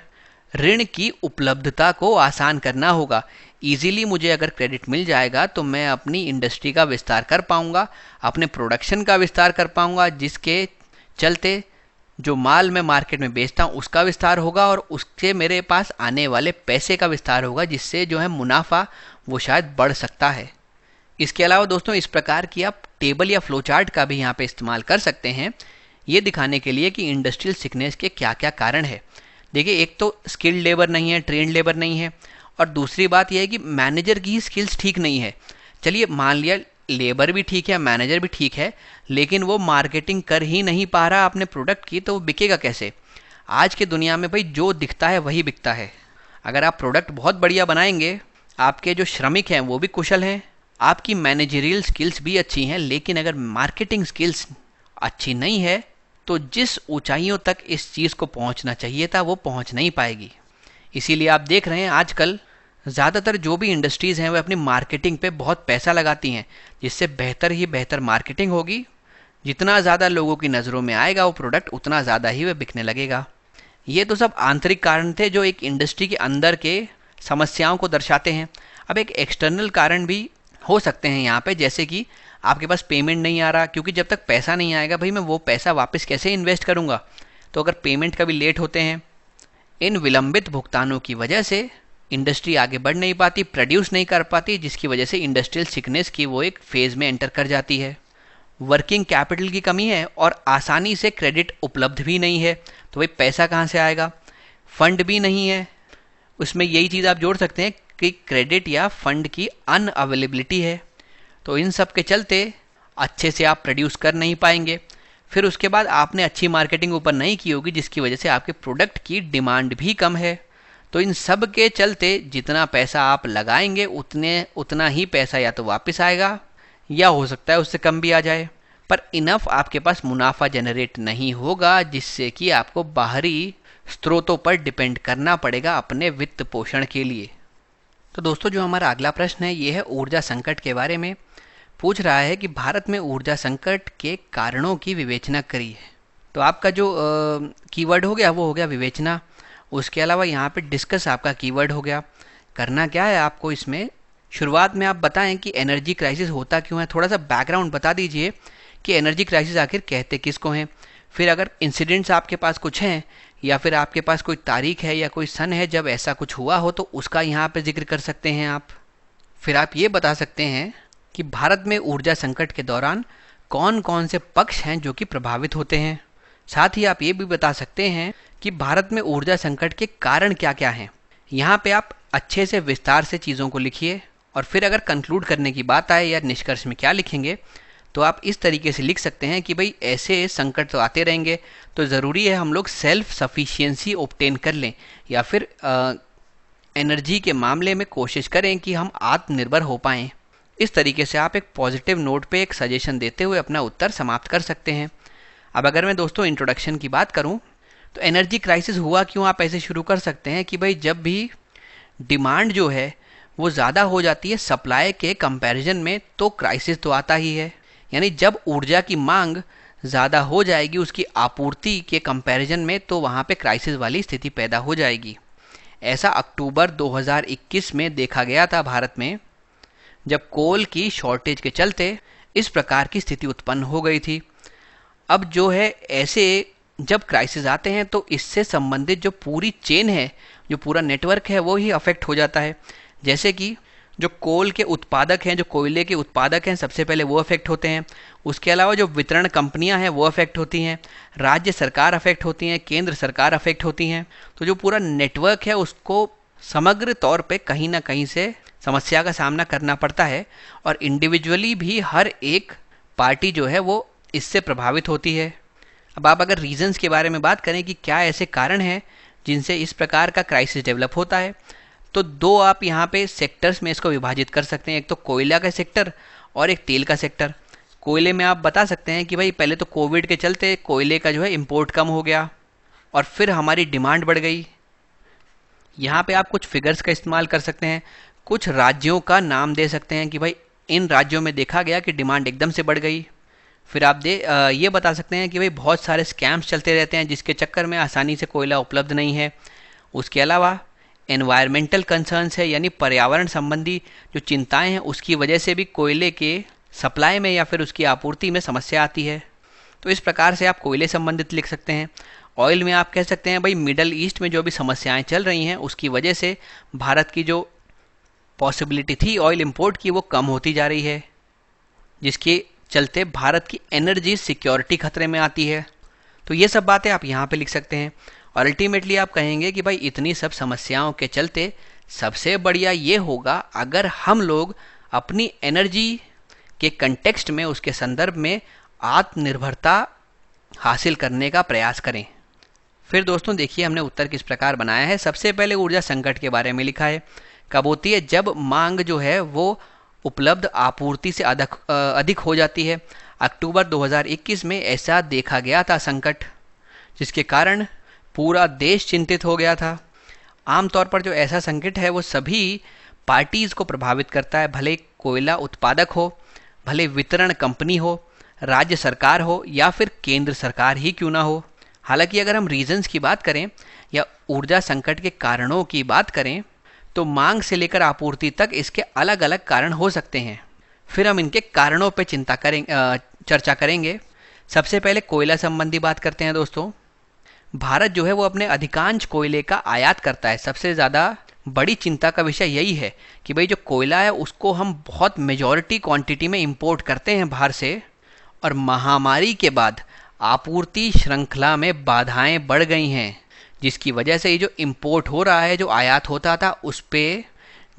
ऋण की उपलब्धता को आसान करना होगा। इजीली मुझे अगर क्रेडिट मिल जाएगा तो मैं अपनी इंडस्ट्री का विस्तार कर पाऊँगा, अपने प्रोडक्शन का विस्तार कर पाऊँगा, जिसके चलते जो माल मैं मार्केट में बेचता हूँ उसका विस्तार होगा और उससे मेरे पास आने वाले पैसे का विस्तार होगा, जिससे जो है मुनाफा वो शायद बढ़ सकता है। इसके अलावा दोस्तों इस प्रकार की आप टेबल या फ्लो चार्ट का भी यहाँ पे इस्तेमाल कर सकते हैं, ये दिखाने के लिए कि इंडस्ट्रियल सिकनेस के क्या क्या कारण है। देखिए, एक तो स्किल्ड लेबर नहीं है, ट्रेंड लेबर नहीं है, और दूसरी बात यह है कि मैनेजर की स्किल्स ठीक नहीं है। चलिए मान लिया लेबर भी ठीक है, मैनेजर भी ठीक है, लेकिन वो मार्केटिंग कर ही नहीं पा रहा अपने प्रोडक्ट की, तो वो बिकेगा कैसे? आज की दुनिया में भाई जो दिखता है वही बिकता है। अगर आप प्रोडक्ट बहुत बढ़िया बनाएंगे, आपके जो श्रमिक हैं वो भी कुशल हैं, आपकी मैनेजरियल स्किल्स भी अच्छी हैं, लेकिन अगर मार्केटिंग स्किल्स अच्छी नहीं है तो जिस ऊंचाइयों तक इस चीज़ को पहुंचना चाहिए था वो पहुंच नहीं पाएगी। इसीलिए आप देख रहे हैं आजकल ज़्यादातर जो भी इंडस्ट्रीज़ हैं वो अपनी मार्केटिंग पे बहुत पैसा लगाती हैं, जिससे बेहतर ही बेहतर मार्केटिंग होगी। जितना ज़्यादा लोगों की नज़रों में आएगा वो प्रोडक्ट, उतना ज़्यादा ही वह बिकने लगेगा। ये तो सब आंतरिक कारण थे जो एक इंडस्ट्री के अंदर के समस्याओं को दर्शाते हैं। अब एक एक्सटर्नल कारण भी हो सकते हैं यहाँ पे, जैसे कि आपके पास पेमेंट नहीं आ रहा, क्योंकि जब तक पैसा नहीं आएगा भाई मैं वो पैसा वापस कैसे इन्वेस्ट करूँगा। तो अगर पेमेंट कभी लेट होते हैं, इन विलंबित भुगतानों की वजह से इंडस्ट्री आगे बढ़ नहीं पाती, प्रोड्यूस नहीं कर पाती, जिसकी वजह से इंडस्ट्रियल सिकनेस की वो एक फेज़ में एंटर कर जाती है। वर्किंग कैपिटल की कमी है और आसानी से क्रेडिट उपलब्ध भी नहीं है, तो भाई पैसा कहाँ से आएगा? फंड भी नहीं है। उसमें यही चीज़ आप जोड़ सकते हैं कि क्रेडिट या फंड की अनअवेलेबिलिटी है। तो इन सब के चलते अच्छे से आप प्रोड्यूस कर नहीं पाएंगे। फिर उसके बाद आपने अच्छी मार्केटिंग ऊपर नहीं की होगी, जिसकी वजह से आपके प्रोडक्ट की डिमांड भी कम है। तो इन सब के चलते जितना पैसा आप लगाएंगे उतना ही पैसा या तो वापस आएगा या हो सकता है उससे कम भी आ जाए, पर इनफ आपके पास मुनाफा जनरेट नहीं होगा, जिससे कि आपको बाहरी स्रोतों पर डिपेंड करना पड़ेगा अपने वित्त पोषण के लिए। तो दोस्तों जो हमारा अगला प्रश्न है ये है ऊर्जा संकट के बारे में। पूछ रहा है कि भारत में ऊर्जा संकट के कारणों की विवेचना करिए। तो आपका जो कीवर्ड हो गया वो हो गया विवेचना। उसके अलावा यहाँ पे डिस्कस आपका कीवर्ड हो गया। करना क्या है आपको इसमें, शुरुआत में आप बताएं कि एनर्जी क्राइसिस होता क्यों है, थोड़ा सा बैकग्राउंड बता दीजिए कि एनर्जी क्राइसिस आखिर कहते किसको हैं। फिर अगर इंसिडेंट्स आपके पास कुछ हैं या फिर आपके पास कोई तारीख है या कोई सन है जब ऐसा कुछ हुआ हो तो उसका यहाँ पे जिक्र कर सकते हैं आप। फिर आप ये बता सकते हैं कि भारत में ऊर्जा संकट के दौरान कौन कौन से पक्ष हैं जो कि प्रभावित होते हैं। साथ ही आप ये भी बता सकते हैं कि भारत में ऊर्जा संकट के कारण क्या क्या हैं। यहाँ पे आप अच्छे से विस्तार से चीज़ों को लिखिए और फिर अगर कंक्लूड करने की बात आए या निष्कर्ष में क्या लिखेंगे तो आप इस तरीके से लिख सकते हैं कि भाई ऐसे संकट तो आते रहेंगे, तो ज़रूरी है हम लोग सेल्फ सफिशिएंसी ऑब्टेन कर लें या फिर एनर्जी के मामले में कोशिश करें कि हम आत्मनिर्भर हो पाएँ। इस तरीके से आप एक पॉजिटिव नोट पे एक सजेशन देते हुए अपना उत्तर समाप्त कर सकते हैं। अब अगर मैं दोस्तों इंट्रोडक्शन की बात करूं तो एनर्जी क्राइसिस हुआ क्यों, आप ऐसे शुरू कर सकते हैं कि भाई जब भी डिमांड जो है वो ज़्यादा हो जाती है सप्लाई के कंपैरिजन में तो क्राइसिस तो आता ही है। यानी जब ऊर्जा की मांग ज़्यादा हो जाएगी उसकी आपूर्ति के कंपैरिजन में तो वहाँ पे क्राइसिस वाली स्थिति पैदा हो जाएगी। ऐसा अक्टूबर 2021 में देखा गया था भारत में, जब कोल की शॉर्टेज के चलते इस प्रकार की स्थिति उत्पन्न हो गई थी। अब जो है ऐसे जब क्राइसिस आते हैं तो इससे संबंधित जो पूरी चेन है, जो पूरा नेटवर्क है वो ही अफेक्ट हो जाता है। जैसे कि जो कोल के उत्पादक हैं, जो कोयले के उत्पादक हैं, सबसे पहले वो अफेक्ट होते हैं। उसके अलावा जो वितरण कंपनियां हैं वो अफेक्ट होती हैं, राज्य सरकार अफेक्ट होती हैं, केंद्र सरकार अफेक्ट होती हैं। तो जो पूरा नेटवर्क है उसको समग्र तौर पे कहीं ना कहीं से समस्या का सामना करना पड़ता है और इंडिविजुअली भी हर एक पार्टी जो है वो इससे प्रभावित होती है। अब आप अगर रीजंस के बारे में बात करें कि क्या ऐसे कारण हैं जिनसे इस प्रकार का क्राइसिस डेवलप होता है, तो दो आप यहाँ पे सेक्टर्स में इसको विभाजित कर सकते हैं। एक तो कोयला का सेक्टर और एक तेल का सेक्टर। कोयले में आप बता सकते हैं कि भाई पहले तो कोविड के चलते कोयले का जो है इम्पोर्ट कम हो गया और फिर हमारी डिमांड बढ़ गई। यहाँ पे आप कुछ फिगर्स का इस्तेमाल कर सकते हैं, कुछ राज्यों का नाम दे सकते हैं कि भाई इन राज्यों में देखा गया कि डिमांड एकदम से बढ़ गई। फिर आप ये बता सकते हैं कि भाई बहुत सारे स्कैम्स चलते रहते हैं जिसके चक्कर में आसानी से कोयला उपलब्ध नहीं है। उसके अलावा एनवायरमेंटल कंसर्न्स है, यानी पर्यावरण संबंधी जो चिंताएं हैं उसकी वजह से भी कोयले के सप्लाई में या फिर उसकी आपूर्ति में समस्या आती है। तो इस प्रकार से आप कोयले संबंधित लिख सकते हैं। ऑयल में आप कह सकते हैं भाई मिडल ईस्ट में जो भी समस्याएं चल रही हैं उसकी वजह से भारत की जो पॉसिबिलिटी थी ऑयल इंपोर्ट की वो कम होती जा रही है, जिसके चलते भारत की एनर्जी सिक्योरिटी खतरे में आती है। तो ये सब बातें आप यहाँ पे लिख सकते हैं और अल्टीमेटली आप कहेंगे कि भाई इतनी सब समस्याओं के चलते सबसे बढ़िया ये होगा अगर हम लोग अपनी एनर्जी के कंटेक्स्ट में, उसके संदर्भ में आत्मनिर्भरता हासिल करने का प्रयास करें। फिर दोस्तों देखिए हमने उत्तर किस प्रकार बनाया है। सबसे पहले ऊर्जा संकट के बारे में लिखा है। कब होती है? जब मांग जो है वो उपलब्ध आपूर्ति से अधिक हो जाती है। अक्टूबर 2021 में ऐसा देखा गया था संकट, जिसके कारण पूरा देश चिंतित हो गया था। आमतौर पर जो ऐसा संकट है वो सभी पार्टीज़ को प्रभावित करता है, भले कोयला उत्पादक हो, भले वितरण कंपनी हो, राज्य सरकार हो या फिर केंद्र सरकार ही क्यों ना हो। हालांकि अगर हम रीजंस की बात करें या ऊर्जा संकट के कारणों की बात करें तो मांग से लेकर आपूर्ति तक इसके अलग अलग कारण हो सकते हैं। फिर हम इनके कारणों पर चर्चा करेंगे। सबसे पहले कोयला संबंधी बात करते हैं दोस्तों। भारत जो है वो अपने अधिकांश कोयले का आयात करता है। सबसे ज़्यादा बड़ी चिंता का विषय यही है कि भाई जो कोयला है उसको हम बहुत मेजॉरिटी क्वांटिटी में इंपोर्ट करते हैं बाहर से, और महामारी के बाद आपूर्ति श्रृंखला में बाधाएं बढ़ गई हैं, जिसकी वजह से ये जो इंपोर्ट हो रहा है, जो आयात होता था, उस पर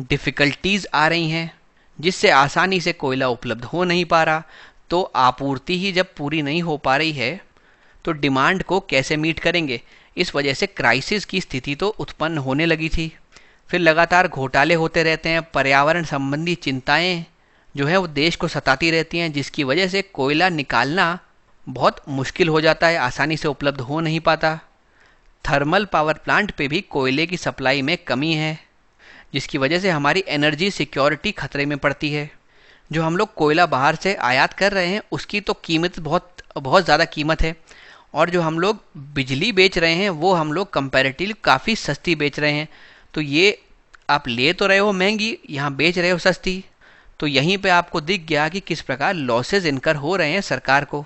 डिफ़िकल्टीज़ आ रही हैं, जिससे आसानी से कोयला उपलब्ध हो नहीं पा रहा। तो आपूर्ति ही जब पूरी नहीं हो पा रही है तो डिमांड को कैसे मीट करेंगे? इस वजह से क्राइसिस की स्थिति तो उत्पन्न होने लगी थी। फिर लगातार घोटाले होते रहते हैं, पर्यावरण संबंधी चिंताएं जो है वो देश को सताती रहती हैं, जिसकी वजह से कोयला निकालना बहुत मुश्किल हो जाता है, आसानी से उपलब्ध हो नहीं पाता। थर्मल पावर प्लांट पे भी कोयले की सप्लाई में कमी है, जिसकी वजह से हमारी एनर्जी सिक्योरिटी खतरे में पड़ती है। जो हम लोग कोयला बाहर से आयात कर रहे हैं उसकी तो कीमत बहुत ज़्यादा कीमत है, और जो हम लोग बिजली बेच रहे हैं वो हम लोग कंपैरेटिवली काफ़ी सस्ती बेच रहे हैं। तो ये आप ले तो रहे हो महंगी, यहाँ बेच रहे हो सस्ती। तो यहीं पे आपको दिख गया कि किस प्रकार लॉसेज इनकर हो रहे हैं सरकार को।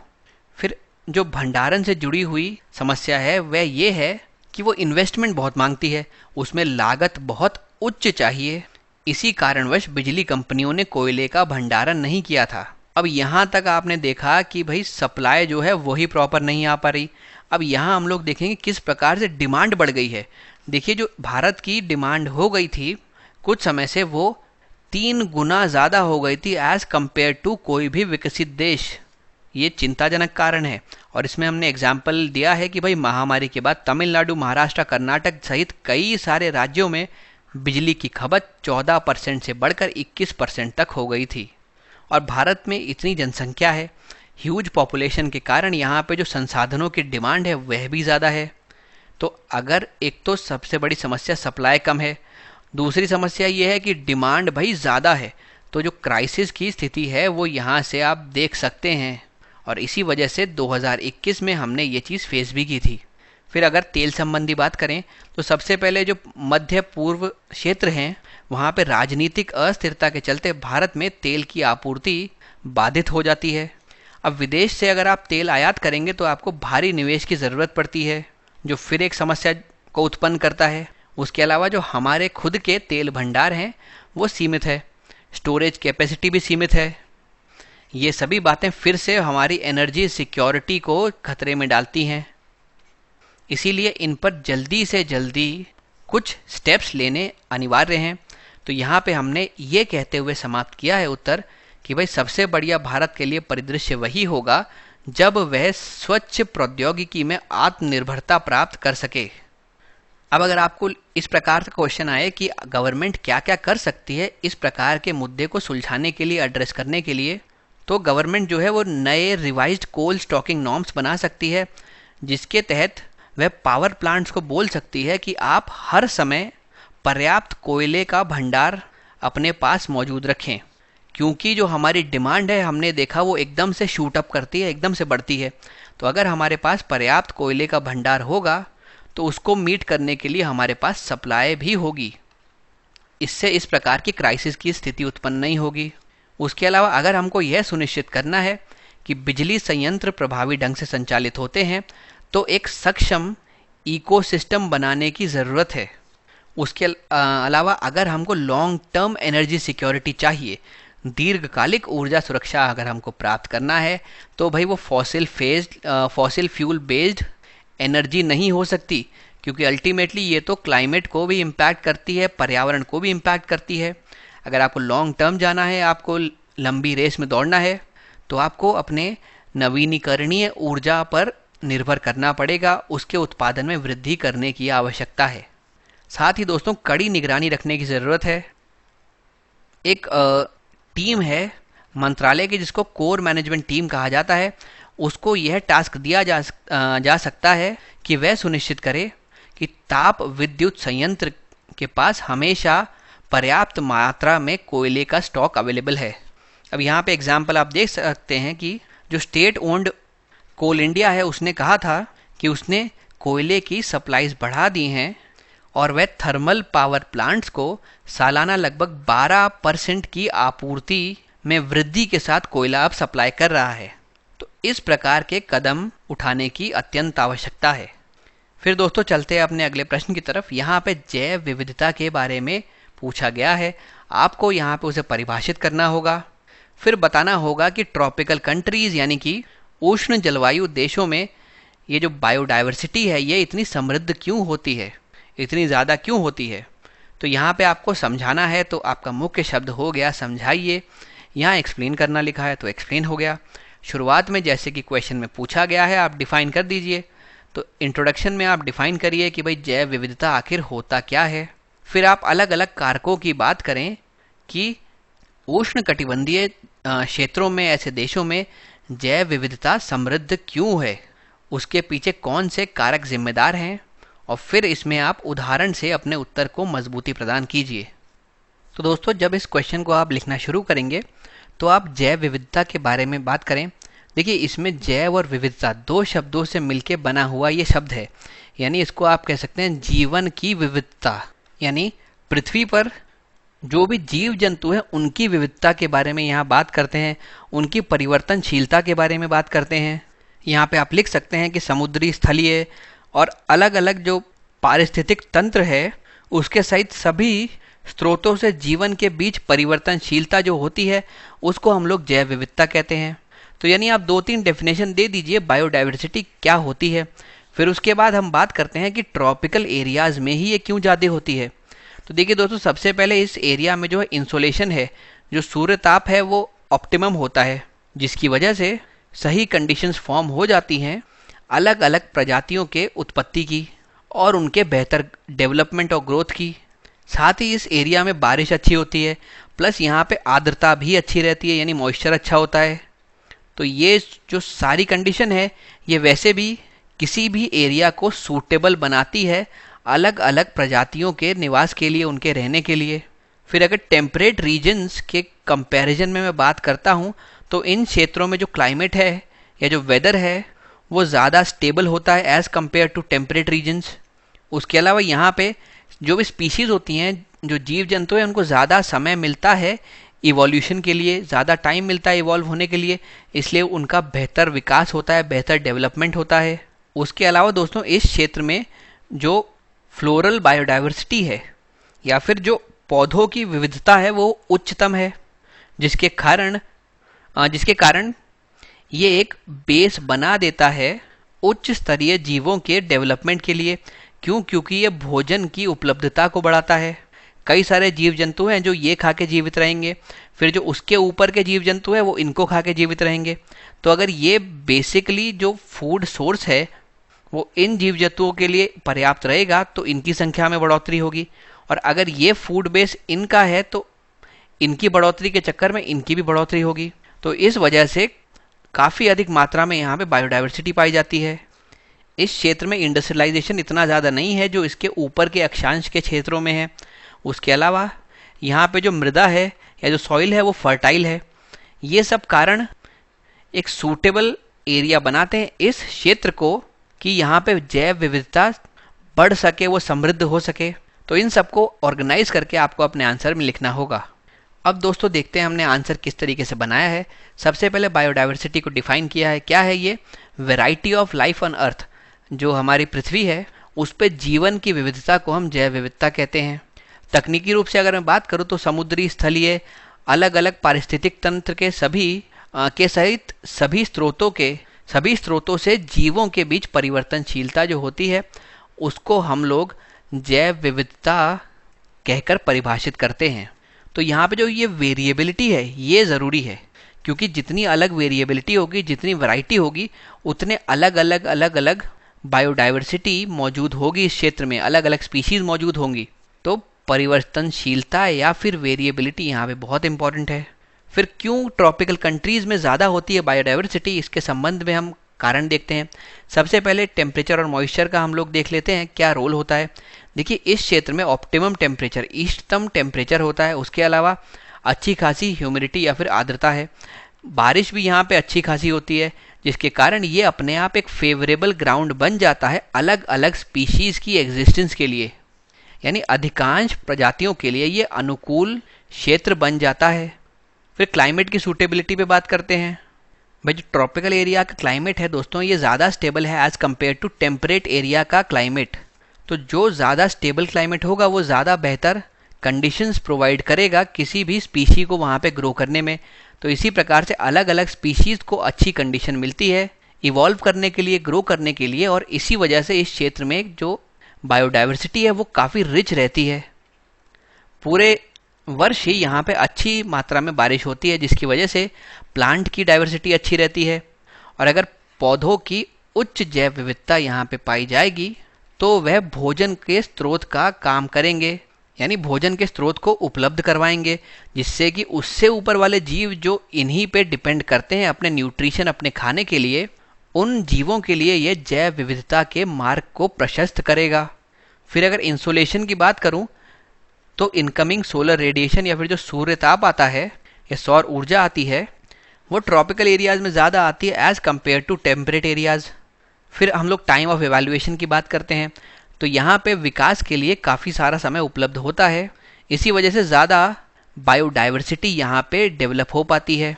फिर जो भंडारण से जुड़ी हुई समस्या है वह ये है कि वो इन्वेस्टमेंट बहुत मांगती है, उसमें लागत बहुत उच्च चाहिए। इसी कारणवश बिजली कंपनियों ने कोयले का भंडारण नहीं किया था। अब यहाँ तक आपने देखा कि भाई सप्लाई जो है वही प्रॉपर नहीं आ पा रही। अब यहाँ हम लोग देखेंगे किस प्रकार से डिमांड बढ़ गई है। देखिए जो भारत की डिमांड हो गई थी कुछ समय से, वो 3 गुना ज़्यादा हो गई थी एज़ कम्पेयर टू कोई भी विकसित देश। ये चिंताजनक कारण है, और इसमें हमने एग्जाम्पल दिया है कि भाई महामारी के बाद तमिलनाडु, महाराष्ट्र, कर्नाटक सहित कई सारे राज्यों में बिजली की खपत 14% से बढ़कर 21% तक हो गई थी। और भारत में इतनी जनसंख्या है, ह्यूज पॉपुलेशन के कारण यहाँ पे जो संसाधनों की डिमांड है वह भी ज़्यादा है। तो अगर एक तो सबसे बड़ी समस्या सप्लाई कम है, दूसरी समस्या ये है कि डिमांड भाई ज़्यादा है, तो जो क्राइसिस की स्थिति है वो यहाँ से आप देख सकते हैं। और इसी वजह से 2021 में हमने ये चीज़ फेस भी की थी। फिर अगर तेल संबंधी बात करें तो सबसे पहले जो मध्य पूर्व क्षेत्र हैं वहाँ पे राजनीतिक अस्थिरता के चलते भारत में तेल की आपूर्ति बाधित हो जाती है। अब विदेश से अगर आप तेल आयात करेंगे तो आपको भारी निवेश की ज़रूरत पड़ती है, जो फिर एक समस्या को उत्पन्न करता है। उसके अलावा जो हमारे खुद के तेल भंडार हैं वो सीमित है, स्टोरेज कैपेसिटी भी सीमित है। ये सभी बातें फिर से हमारी एनर्जी सिक्योरिटी को खतरे में डालती हैं। इसीलिए इन पर जल्दी से जल्दी कुछ स्टेप्स लेने अनिवार्य हैं। तो यहाँ पे हमने ये कहते हुए समाप्त किया है उत्तर कि भाई सबसे बढ़िया भारत के लिए परिदृश्य वही होगा जब वह स्वच्छ प्रौद्योगिकी में आत्मनिर्भरता प्राप्त कर सके। अब अगर आपको इस प्रकार का क्वेश्चन आए कि गवर्नमेंट क्या क्या कर सकती है इस प्रकार के मुद्दे को सुलझाने के लिए, एड्रेस करने के लिए, तो गवर्नमेंट जो है वो नए रिवाइज्ड कोल स्टॉकिंग नॉर्म्स बना सकती है, जिसके तहत वह पावर प्लांट्स को बोल सकती है कि आप हर समय पर्याप्त कोयले का भंडार अपने पास मौजूद रखें। क्योंकि जो हमारी डिमांड है हमने देखा वो एकदम से शूट अप करती है, एकदम से बढ़ती है। तो अगर हमारे पास पर्याप्त कोयले का भंडार होगा तो उसको मीट करने के लिए हमारे पास सप्लाई भी होगी। इससे इस प्रकार की क्राइसिस की स्थिति उत्पन्न नहीं होगी। उसके अलावा अगर हमको यह सुनिश्चित करना है कि बिजली संयंत्र प्रभावी ढंग से संचालित होते हैं तो एक सक्षम इकोसिस्टम बनाने की ज़रूरत है। उसके अलावा अगर हमको लॉन्ग टर्म एनर्जी सिक्योरिटी चाहिए, दीर्घकालिक ऊर्जा सुरक्षा अगर हमको प्राप्त करना है, तो भाई वो फॉसिल फ्यूल बेस्ड एनर्जी नहीं हो सकती, क्योंकि अल्टीमेटली ये तो क्लाइमेट को भी इम्पैक्ट करती है, पर्यावरण को भी इम्पैक्ट करती है। अगर आपको लॉन्ग टर्म जाना है, आपको लंबी रेस में दौड़ना है, तो आपको अपने नवीनीकरणीय ऊर्जा पर निर्भर करना पड़ेगा, उसके उत्पादन में वृद्धि करने की आवश्यकता है। साथ ही दोस्तों कड़ी निगरानी रखने की ज़रूरत है। एक टीम है मंत्रालय की जिसको कोर मैनेजमेंट टीम कहा जाता है, उसको यह टास्क दिया जा सकता है कि वह सुनिश्चित करे कि ताप विद्युत संयंत्र के पास हमेशा पर्याप्त मात्रा में कोयले का स्टॉक अवेलेबल है। अब यहाँ पे एग्जाम्पल आप देख सकते हैं कि जो स्टेट ओन्ड कोल इंडिया है उसने कहा था कि उसने कोयले की सप्लाईज बढ़ा दी हैं और वह थर्मल पावर प्लांट्स को सालाना लगभग 12% की आपूर्ति में वृद्धि के साथ कोयला अब सप्लाई कर रहा है। तो इस प्रकार के कदम उठाने की अत्यंत आवश्यकता है। फिर दोस्तों चलते हैं अपने अगले प्रश्न की तरफ। यहाँ पे जैव विविधता के बारे में पूछा गया है, आपको यहाँ पे उसे परिभाषित करना होगा, फिर बताना होगा कि ट्रॉपिकल कंट्रीज़ यानी कि उष्ण जलवायु देशों में ये जो बायोडाइवर्सिटी है ये इतनी समृद्ध क्यों होती है, इतनी ज़्यादा क्यों होती है। तो यहाँ पे आपको समझाना है, तो आपका मुख्य शब्द हो गया समझाइए। यहाँ एक्सप्लेन करना लिखा है तो एक्सप्लेन हो गया। शुरुआत में जैसे कि क्वेश्चन में पूछा गया है आप डिफ़ाइन कर दीजिए, तो इंट्रोडक्शन में आप डिफ़ाइन करिए कि भाई जैव विविधता आखिर होता क्या है। फिर आप अलग अलग कारकों की बात करें कि उष्ण कटिबंधीय क्षेत्रों में, ऐसे देशों में जैव विविधता समृद्ध क्यों है, उसके पीछे कौन से कारक जिम्मेदार हैं, और फिर इसमें आप उदाहरण से अपने उत्तर को मजबूती प्रदान कीजिए। तो दोस्तों जब इस क्वेश्चन को आप लिखना शुरू करेंगे तो आप जैव विविधता के बारे में बात करें। देखिए इसमें जैव और विविधता दो शब्दों से मिलके बना हुआ ये शब्द है, यानी इसको आप कह सकते हैं जीवन की विविधता, यानी पृथ्वी पर जो भी जीव जंतु हैं उनकी विविधता के बारे में यहाँ बात करते हैं, उनकी परिवर्तनशीलता के बारे में बात करते हैं। यहाँ पे आप लिख सकते हैं कि समुद्री, स्थलीय और अलग अलग जो पारिस्थितिक तंत्र है उसके सहित सभी स्रोतों से जीवन के बीच परिवर्तनशीलता जो होती है उसको हम लोग जैव विविधता कहते हैं। तो यानी आप 2-3 डेफिनेशन दे दीजिए बायोडाइवर्सिटी क्या होती है। फिर उसके बाद हम बात करते हैं कि ट्रॉपिकल एरियाज़ में ही ये क्यों ज़्यादा होती है। तो देखिए दोस्तों सबसे पहले इस एरिया में जो है इंसोलेशन है, जो सूर्य ताप है वो ऑप्टिमम होता है, जिसकी वजह से सही कंडीशंस फॉर्म हो जाती हैं अलग अलग प्रजातियों के उत्पत्ति की और उनके बेहतर डेवलपमेंट और ग्रोथ की। साथ ही इस एरिया में बारिश अच्छी होती है, प्लस यहाँ पे आर्द्रता भी अच्छी रहती है, यानी मॉइस्चर अच्छा होता है। तो ये जो सारी कंडीशन है ये वैसे भी किसी भी एरिया को सूटेबल बनाती है अलग अलग प्रजातियों के निवास के लिए, उनके रहने के लिए। फिर अगर टेम्परेट रीजन्स के कंपैरिजन में मैं बात करता हूँ तो इन क्षेत्रों में जो क्लाइमेट है या जो वेदर है वो ज़्यादा स्टेबल होता है as compare to temperate regions. उसके अलावा यहाँ पे जो भी स्पीशीज़ होती हैं, जो जीव जंतु हैं, उनको ज़्यादा समय मिलता है इवोल्यूशन के लिए, ज़्यादा टाइम मिलता है इवॉल्व होने के लिए, इसलिए उनका बेहतर विकास होता है, बेहतर डेवलपमेंट होता है। उसके अलावा दोस्तों इस क्षेत्र में जो फ्लोरल बायोडाइवर्सिटी है या फिर जो पौधों की विविधता है वो उच्चतम है, जिसके कारण ये एक बेस बना देता है उच्च स्तरीय जीवों के डेवलपमेंट के लिए। क्योंकि ये भोजन की उपलब्धता को बढ़ाता है। कई सारे जीव जंतु हैं जो ये खा के जीवित रहेंगे, फिर जो उसके ऊपर के जीव जंतु हैं वो इनको खा के जीवित रहेंगे। तो अगर ये बेसिकली जो फूड सोर्स है वो इन जीव जंतुओं के लिए पर्याप्त रहेगा तो इनकी संख्या में बढ़ोतरी होगी, और अगर ये फूड बेस इनका है तो इनकी बढ़ोतरी के चक्कर में इनकी भी बढ़ोतरी होगी। तो इस वजह से काफ़ी अधिक मात्रा में यहाँ पे बायोडाइवर्सिटी पाई जाती है। इस क्षेत्र में इंडस्ट्रियलाइजेशन इतना ज़्यादा नहीं है जो इसके ऊपर के अक्षांश के क्षेत्रों में है। उसके अलावा यहाँ पे जो मृदा है या जो सॉइल है वो फर्टाइल है। ये सब कारण एक सूटेबल एरिया बनाते हैं इस क्षेत्र को कि यहाँ पे जैव विविधता बढ़ सके, वो समृद्ध हो सके। तो इन सबको ऑर्गेनाइज करके आपको अपने आंसर में लिखना होगा। अब दोस्तों देखते हैं हमने आंसर किस तरीके से बनाया है। सबसे पहले बायोडाइवर्सिटी को डिफाइन किया है। क्या है ये? Variety of life on earth, जो हमारी पृथ्वी है उस पर जीवन की विविधता को हम जैव विविधता कहते हैं। तकनीकी रूप से अगर मैं बात करूँ तो समुद्री, स्थलीय, अलग अलग पारिस्थितिक तंत्र के सहित सभी स्रोतों से जीवों के बीच परिवर्तनशीलता जो होती है उसको हम लोग जैव विविधता कहकर परिभाषित करते हैं। तो यहाँ पे जो ये वेरिएबिलिटी है ये ज़रूरी है, क्योंकि जितनी अलग वेरिएबिलिटी होगी, जितनी वैरायटी होगी, उतने अलग अलग बायोडाइवर्सिटी मौजूद होगी इस क्षेत्र में, अलग अलग स्पीशीज़ मौजूद होंगी। तो परिवर्तनशीलता या फिर वेरिएबिलिटी यहाँ पे बहुत इंपॉर्टेंट है। फिर क्यों ट्रॉपिकल कंट्रीज़ में ज़्यादा होती है बायोडाइवर्सिटी, इसके संबंध में हम कारण देखते हैं। सबसे पहले टेम्परेचर और मॉइस्चर का हम लोग देख लेते हैं क्या रोल होता है। देखिए, इस क्षेत्र में ऑप्टिमम टेम्परेचर, इष्टतम टेम्परेचर होता है। उसके अलावा अच्छी खासी ह्यूमिडिटी या फिर आर्द्रता है। बारिश भी यहाँ पे अच्छी खासी होती है, जिसके कारण ये अपने आप एक फेवरेबल ग्राउंड बन जाता है अलग अलग स्पीशीज़ की एग्जिस्टेंस के लिए। यानी अधिकांश प्रजातियों के लिए ये अनुकूल क्षेत्र बन जाता है। फिर क्लाइमेट की सूटेबिलिटी पे बात करते हैं। भाई, जो ट्रॉपिकल एरिया का क्लाइमेट है दोस्तों, ये ज़्यादा स्टेबल है as compare to temperate area का क्लाइमेट। तो जो ज़्यादा स्टेबल क्लाइमेट होगा वो ज़्यादा बेहतर कंडीशंस प्रोवाइड करेगा किसी भी स्पीशी को वहाँ पे ग्रो करने में। तो इसी प्रकार से अलग अलग स्पीशीज़ को अच्छी कंडीशन मिलती है इवॉल्व करने के लिए, ग्रो करने के लिए, और इसी वजह से इस क्षेत्र में जो बायोडाइवर्सिटी है वो काफ़ी रिच रहती है। पूरे वर्ष ही यहाँ पे अच्छी मात्रा में बारिश होती है, जिसकी वजह से प्लांट की डाइवर्सिटी अच्छी रहती है। और अगर पौधों की उच्च जैव विविधता यहाँ पे पाई जाएगी तो वह भोजन के स्रोत का काम करेंगे, यानी भोजन के स्रोत को उपलब्ध करवाएंगे, जिससे कि उससे ऊपर वाले जीव जो इन्हीं पे डिपेंड करते हैं अपने न्यूट्रिशन, अपने खाने के लिए, उन जीवों के लिए यह जैव विविधता के मार्ग को प्रशस्त करेगा। फिर अगर इंसोलेशन की बात करूं तो इनकमिंग सोलर रेडिएशन या फिर जो सूर्य ताप आता है या सौर ऊर्जा आती है वो ट्रॉपिकल एरियाज़ में ज़्यादा आती है as compare to temperate areas. फिर हम लोग टाइम ऑफ एवेल्युएशन की बात करते हैं तो यहाँ पे विकास के लिए काफ़ी सारा समय उपलब्ध होता है। इसी वजह से ज़्यादा बायोडाइवर्सिटी यहाँ पे डेवलप हो पाती है।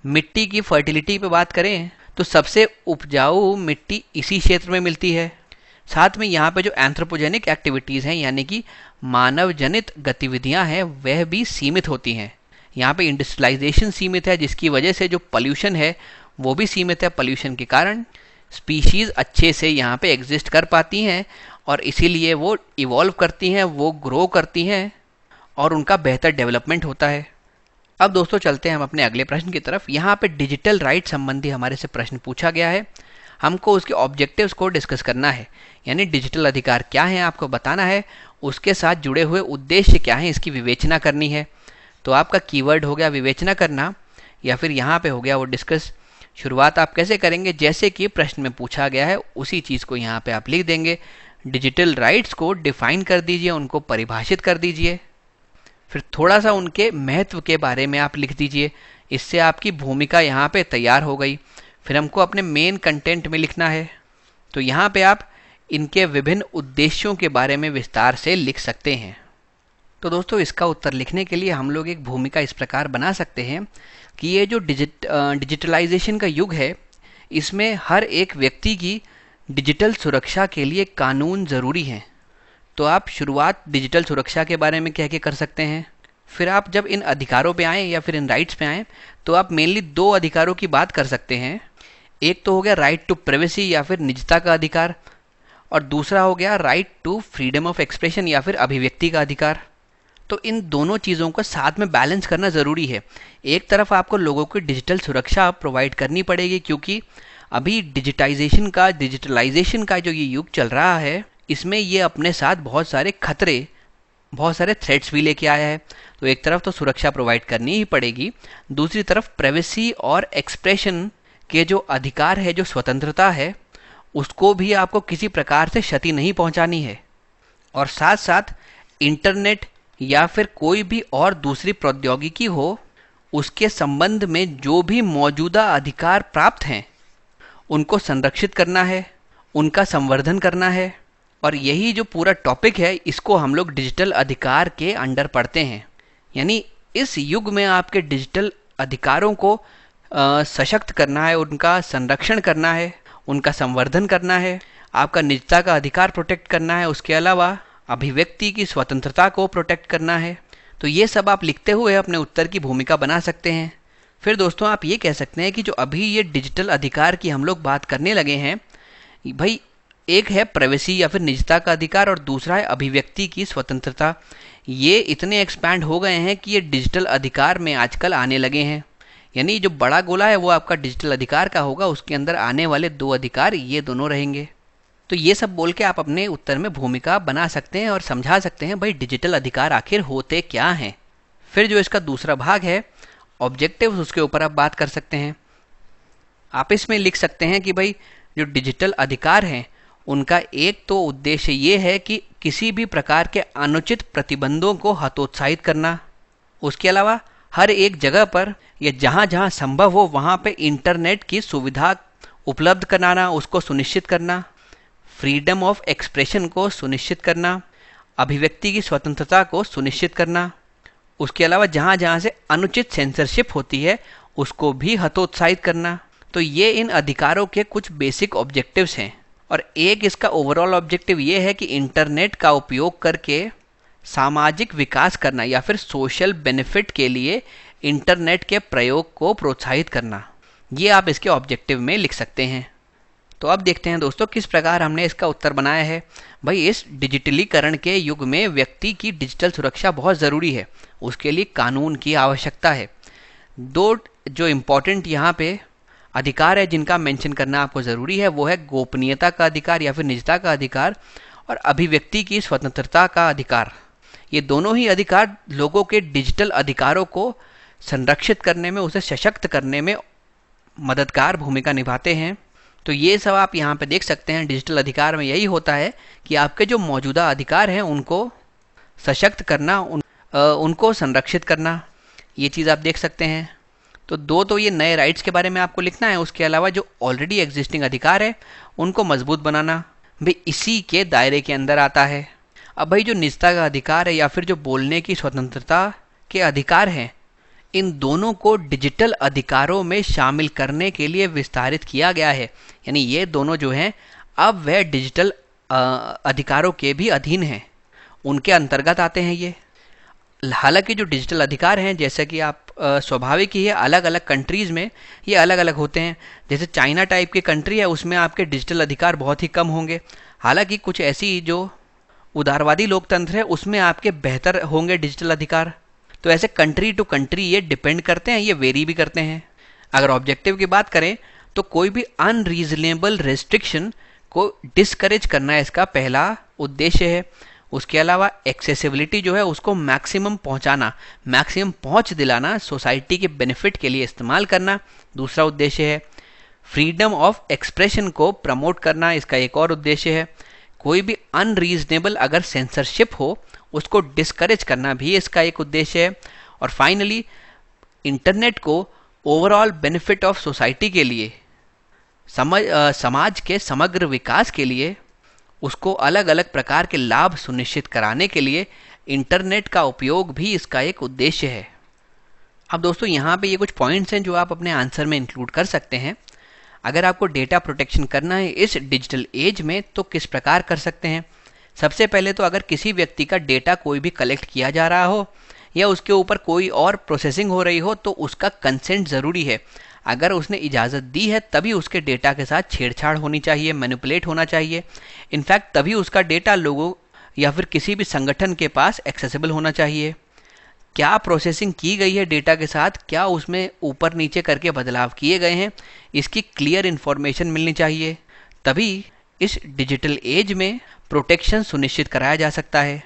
मिट्टी की फर्टिलिटी पे बात करें तो सबसे उपजाऊ मिट्टी इसी क्षेत्र में मिलती है। साथ में यहाँ पे जो एंथ्रोपोजेनिक एक्टिविटीज़ हैं, यानी कि मानव जनित गतिविधियाँ हैं, वह भी सीमित होती हैं। यहाँ पे इंडस्ट्रियलाइजेशन सीमित है, जिसकी वजह से जो पॉल्यूशन है वो भी सीमित है। पॉल्यूशन के कारण स्पीशीज़ अच्छे से यहाँ पे एग्जिस्ट कर पाती हैं और इसीलिए वो इवॉल्व करती हैं, वो ग्रो करती हैं और उनका बेहतर डेवलपमेंट होता है। अब दोस्तों चलते हैं हम अपने अगले प्रश्न की तरफ। यहाँ पे डिजिटल राइट संबंधी हमारे से प्रश्न पूछा गया है। हमको उसके ऑब्जेक्टिव्स को डिस्कस करना है, यानी डिजिटल अधिकार क्या है आपको बताना है, उसके साथ जुड़े हुए उद्देश्य क्या हैं इसकी विवेचना करनी है। तो आपका कीवर्ड हो गया विवेचना करना, या फिर यहाँ पे हो गया वो डिस्कस। शुरुआत आप कैसे करेंगे, जैसे कि प्रश्न में पूछा गया है उसी चीज़ को यहाँ पे आप लिख देंगे। डिजिटल राइट्स को डिफाइन कर दीजिए, उनको परिभाषित कर दीजिए। फिर थोड़ा सा उनके महत्व के बारे में आप लिख दीजिए। इससे आपकी भूमिका यहाँ पे तैयार हो गई। फिर हमको अपने मेन कंटेंट में लिखना है, तो यहाँ पे आप इनके विभिन्न उद्देश्यों के बारे में विस्तार से लिख सकते हैं। तो दोस्तों इसका उत्तर लिखने के लिए हम लोग एक भूमिका इस प्रकार बना सकते हैं कि ये जो डिजिटलाइजेशन का युग है, इसमें हर एक व्यक्ति की डिजिटल सुरक्षा के लिए कानून ज़रूरी हैं। तो आप शुरुआत डिजिटल सुरक्षा के बारे में कह के कर सकते हैं। फिर आप जब इन अधिकारों पे आएँ या फिर इन राइट्स पे आएँ तो आप मेनली दो अधिकारों की बात कर सकते हैं। एक तो हो गया राइट टू प्राइवेसी या फिर निजता का अधिकार, और दूसरा हो गया right to freedom of expression या फिर अभिव्यक्ति का अधिकार। तो इन दोनों चीज़ों को साथ में बैलेंस करना ज़रूरी है। एक तरफ आपको लोगों की डिजिटल सुरक्षा प्रोवाइड करनी पड़ेगी, क्योंकि अभी डिजिटलाइजेशन का जो ये युग चल रहा है, इसमें ये अपने साथ बहुत सारे खतरे, बहुत सारे थ्रेट्स भी लेके आया है। तो एक तरफ तो सुरक्षा प्रोवाइड करनी ही पड़ेगी, दूसरी तरफ प्राइवेसी और एक्सप्रेशन के जो अधिकार है, जो स्वतंत्रता है, उसको भी आपको किसी प्रकार से क्षति नहीं पहुंचानी है। और साथ साथ इंटरनेट या फिर कोई भी और दूसरी प्रौद्योगिकी हो, उसके संबंध में जो भी मौजूदा अधिकार प्राप्त हैं उनको संरक्षित करना है, उनका संवर्धन करना है। और यही जो पूरा टॉपिक है, इसको हम लोग डिजिटल अधिकार के अंडर पढ़ते हैं। यानी इस युग में आपके डिजिटल अधिकारों को सशक्त करना है, उनका संरक्षण करना है, उनका संवर्धन करना है, आपका निजता का अधिकार प्रोटेक्ट करना है, उसके अलावा अभिव्यक्ति की स्वतंत्रता को प्रोटेक्ट करना है। तो ये सब आप लिखते हुए अपने उत्तर की भूमिका बना सकते हैं। फिर दोस्तों आप ये कह सकते हैं कि जो अभी ये डिजिटल अधिकार की हम लोग बात करने लगे हैं भाई, एक है प्राइवेसी या फिर निजता का अधिकार और दूसरा है अभिव्यक्ति की स्वतंत्रता। ये इतने एक्सपैंड हो गए हैं कि ये डिजिटल अधिकार में आजकल आने लगे हैं। यानी जो बड़ा गोला है वो आपका डिजिटल अधिकार का होगा, उसके अंदर आने वाले 2 अधिकार ये दोनों रहेंगे। तो ये सब बोल के आप अपने उत्तर में भूमिका बना सकते हैं और समझा सकते हैं भाई डिजिटल अधिकार आखिर होते क्या हैं। फिर जो इसका दूसरा भाग है ऑब्जेक्टिव्स, उसके ऊपर आप बात कर सकते हैं। आप इसमें लिख सकते हैं कि भाई जो डिजिटल अधिकार हैं उनका एक तो उद्देश्य ये है कि किसी भी प्रकार के अनुचित प्रतिबंधों को हतोत्साहित करना, उसके अलावा हर एक जगह पर या जहाँ जहाँ संभव हो वहाँ पे इंटरनेट की सुविधा उपलब्ध कराना, उसको सुनिश्चित करना, फ्रीडम ऑफ एक्सप्रेशन को सुनिश्चित करना, अभिव्यक्ति की स्वतंत्रता को सुनिश्चित करना, उसके अलावा जहाँ जहाँ से अनुचित सेंसरशिप होती है उसको भी हतोत्साहित करना। तो ये इन अधिकारों के कुछ बेसिक ऑब्जेक्टिव्स हैं। और एक इसका ओवरऑल ऑब्जेक्टिव ये है कि इंटरनेट का उपयोग करके सामाजिक विकास करना या फिर सोशल बेनिफिट के लिए इंटरनेट के प्रयोग को प्रोत्साहित करना। ये आप इसके ऑब्जेक्टिव में लिख सकते हैं। तो अब देखते हैं दोस्तों किस प्रकार हमने इसका उत्तर बनाया है। भाई इस डिजिटलीकरण के युग में व्यक्ति की डिजिटल सुरक्षा बहुत ज़रूरी है, उसके लिए कानून की आवश्यकता है। 2 जो इम्पोर्टेंट यहाँ पे अधिकार है जिनका मेंशन करना आपको ज़रूरी है वो है गोपनीयता का अधिकार या फिर निजता का अधिकार और अभिव्यक्ति की स्वतंत्रता का अधिकार। ये दोनों ही अधिकार लोगों के डिजिटल अधिकारों को संरक्षित करने में, उसे सशक्त करने में मददगार भूमिका निभाते हैं। तो ये सब आप यहाँ पे देख सकते हैं। डिजिटल अधिकार में यही होता है कि आपके जो मौजूदा अधिकार हैं उनको सशक्त करना, उनको संरक्षित करना, ये चीज़ आप देख सकते हैं। तो 2 तो ये नए राइट्स के बारे में आपको लिखना है, उसके अलावा जो ऑलरेडी एग्जिस्टिंग अधिकार है उनको मजबूत बनाना भी इसी के दायरे के अंदर आता है। अब भाई जो निजता का अधिकार है या फिर जो बोलने की स्वतंत्रता के अधिकार हैं, इन दोनों को डिजिटल अधिकारों में शामिल करने के लिए विस्तारित किया गया है। यानी ये दोनों जो हैं अब वह डिजिटल अधिकारों के भी अधीन हैं, उनके अंतर्गत आते हैं ये। हालांकि जो डिजिटल अधिकार हैं जैसे कि आप स्वाभाविक ही है अलग अलग कंट्रीज़ में ये अलग अलग होते हैं। जैसे चाइना टाइप की कंट्री है उसमें आपके डिजिटल अधिकार बहुत ही कम होंगे। हालांकि कुछ ऐसी जो उदारवादी लोकतंत्र है उसमें आपके बेहतर होंगे डिजिटल अधिकार। तो ऐसे कंट्री टू कंट्री ये डिपेंड करते हैं, ये वेरी भी करते हैं। अगर ऑब्जेक्टिव की बात करें तो कोई भी अनरीजनेबल रेस्ट्रिक्शन को डिस्करेज करना इसका पहला उद्देश्य है। उसके अलावा एक्सेसिबिलिटी जो है उसको मैक्सिमम पहुंचाना, मैक्सिमम पहुंच दिलाना, सोसाइटी के बेनिफिट के लिए इस्तेमाल करना दूसरा उद्देश्य है। फ्रीडम ऑफ एक्सप्रेशन को प्रमोट करना इसका एक और उद्देश्य है। कोई भी अनरीजनेबल अगर सेंसरशिप हो उसको डिस्करेज करना भी इसका एक उद्देश्य है। और फाइनली इंटरनेट को ओवरऑल बेनिफिट ऑफ सोसाइटी के लिए, समाज के समग्र विकास के लिए, उसको अलग अलग प्रकार के लाभ सुनिश्चित कराने के लिए इंटरनेट का उपयोग भी इसका एक उद्देश्य है। अब दोस्तों यहाँ पे ये कुछ पॉइंट्स हैं जो आप अपने आंसर में इंक्लूड कर सकते हैं। अगर आपको डेटा प्रोटेक्शन करना है इस डिजिटल एज में तो किस प्रकार कर सकते हैं। सबसे पहले तो अगर किसी व्यक्ति का डेटा कोई भी कलेक्ट किया जा रहा हो या उसके ऊपर कोई और प्रोसेसिंग हो रही हो तो उसका कंसेंट ज़रूरी है। अगर उसने इजाज़त दी है तभी उसके डेटा के साथ छेड़छाड़ होनी चाहिए, मैनिपुलेट होना चाहिए। इनफैक्ट तभी उसका डेटा लोगों या फिर किसी भी संगठन के पास एक्सेसिबल होना चाहिए। क्या प्रोसेसिंग की गई है डेटा के साथ, क्या उसमें ऊपर नीचे करके बदलाव किए गए हैं, इसकी क्लियर इन्फॉर्मेशन मिलनी चाहिए। तभी इस डिजिटल एज में प्रोटेक्शन सुनिश्चित कराया जा सकता है।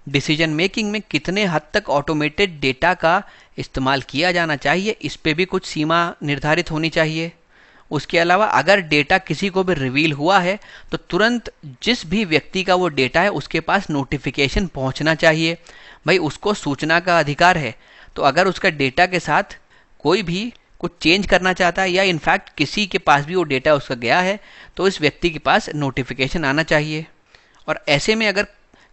डिसीजन मेकिंग में कितने हद तक ऑटोमेटेड डेटा का इस्तेमाल किया जाना चाहिए, इस पे भी कुछ सीमा निर्धारित होनी चाहिए। उसके अलावा अगर डेटा किसी को भी रिवील हुआ है तो तुरंत जिस भी व्यक्ति का वो डेटा है उसके पास नोटिफिकेशन पहुंचना चाहिए। भाई उसको सूचना का अधिकार है, तो अगर उसका डेटा के साथ कोई भी कुछ चेंज करना चाहता है या इनफैक्ट किसी के पास भी वो डेटा उसका गया है तो इस व्यक्ति के पास नोटिफिकेशन आना चाहिए। और ऐसे में अगर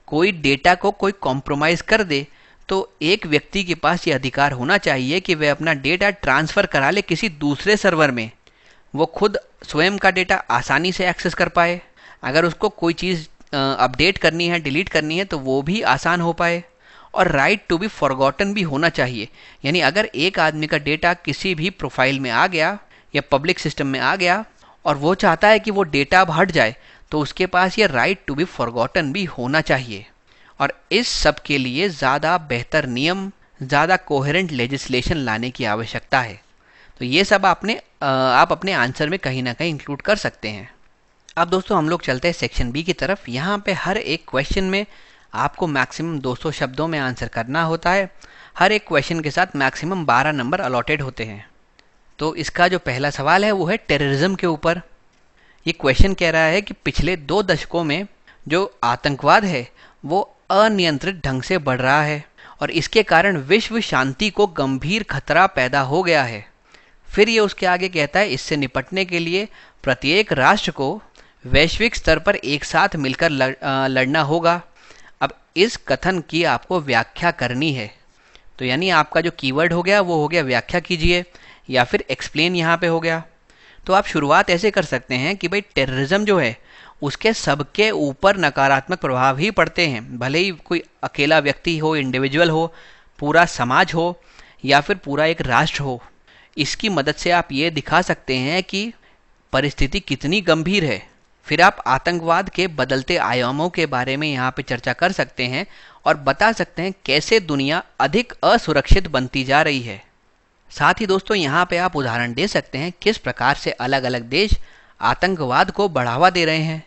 कोई डेटा को कोई कॉम्प्रोमाइज़ कर दे तो एक व्यक्ति के पास ये अधिकार होना चाहिए कि वह अपना डेटा ट्रांसफ़र करा ले किसी दूसरे सर्वर में, वो खुद स्वयं का डेटा आसानी से एक्सेस कर पाए, अगर उसको कोई चीज़ अपडेट करनी है, डिलीट करनी है तो वो भी आसान हो पाए, और राइट टू बी फॉरगॉटन भी होना चाहिए। यानी अगर एक आदमी का डेटा किसी भी प्रोफाइल में आ गया या पब्लिक सिस्टम में आ गया और वो चाहता है कि वो डेटा अब हट जाए, तो उसके पास ये राइट टू बी फॉरगॉटन भी होना चाहिए। और इस सब के लिए ज़्यादा बेहतर नियम, ज़्यादा कोहेरेंट लेजिस्लेशन लाने की आवश्यकता है। तो ये सब आप अपने आंसर में कहीं ना कहीं इंक्लूड कर सकते हैं। अब दोस्तों हम लोग चलते हैं सेक्शन बी की तरफ। यहाँ पे हर एक क्वेश्चन में आपको मैक्सिमम 200 शब्दों में आंसर करना होता है। हर एक क्वेश्चन के साथ मैक्सिमम 12 नंबर अलॉटेड होते हैं। तो इसका जो पहला सवाल है वो है टेररिज्म के ऊपर। ये क्वेश्चन कह रहा है कि पिछले 2 दशकों में जो आतंकवाद है वो अनियंत्रित ढंग से बढ़ रहा है और इसके कारण विश्व शांति को गंभीर खतरा पैदा हो गया है। फिर ये उसके आगे कहता है इससे निपटने के लिए प्रत्येक राष्ट्र को वैश्विक स्तर पर एक साथ मिलकर लड़ना होगा। अब इस कथन की आपको व्याख्या करनी है। तो यानी आपका जो कीवर्ड हो गया वो हो गया व्याख्या कीजिए या फिर एक्सप्लेन यहाँ पे हो गया। तो आप शुरुआत ऐसे कर सकते हैं कि भाई टेररिज्म जो है उसके सबके ऊपर नकारात्मक प्रभाव ही पड़ते हैं, भले ही कोई अकेला व्यक्ति हो, इंडिविजुअल हो, पूरा समाज हो या फिर पूरा एक राष्ट्र हो। इसकी मदद से आप ये दिखा सकते हैं कि परिस्थिति कितनी गंभीर है। फिर आप आतंकवाद के बदलते आयामों के बारे में यहाँ पे चर्चा कर सकते हैं और बता सकते हैं कैसे दुनिया अधिक असुरक्षित बनती जा रही है। साथ ही दोस्तों यहाँ पे आप उदाहरण दे सकते हैं किस प्रकार से अलग अलग देश आतंकवाद को बढ़ावा दे रहे हैं।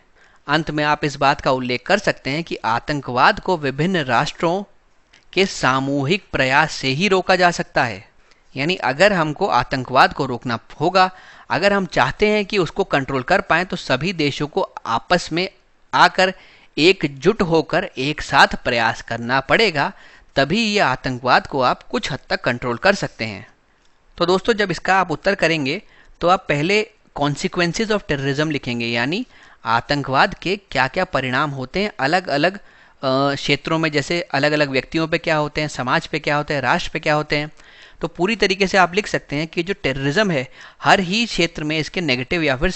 अंत में आप इस बात का उल्लेख कर सकते हैं कि आतंकवाद को विभिन्न राष्ट्रों के सामूहिक प्रयास से ही रोका जा सकता है। यानी अगर हमको आतंकवाद को रोकना होगा, अगर हम चाहते हैं कि उसको कंट्रोल कर पाएं, तो सभी देशों को आपस में आकर एकजुट होकर एक साथ प्रयास करना पड़ेगा, तभी ये आतंकवाद को आप कुछ हद तक कंट्रोल कर सकते हैं। तो दोस्तों जब इसका आप उत्तर करेंगे तो आप पहले कॉन्सिक्वेंसेस ऑफ टेररिज्म लिखेंगे, यानी आतंकवाद के क्या क्या परिणाम होते हैं अलग अलग क्षेत्रों में, जैसे अलग अलग व्यक्तियों पे क्या होते हैं, समाज पे क्या होते हैं, राष्ट्र पे क्या होते हैं। तो पूरी तरीके से आप लिख सकते हैं कि जो टेररिज्म है हर ही क्षेत्र में इसके नेगेटिव या फिर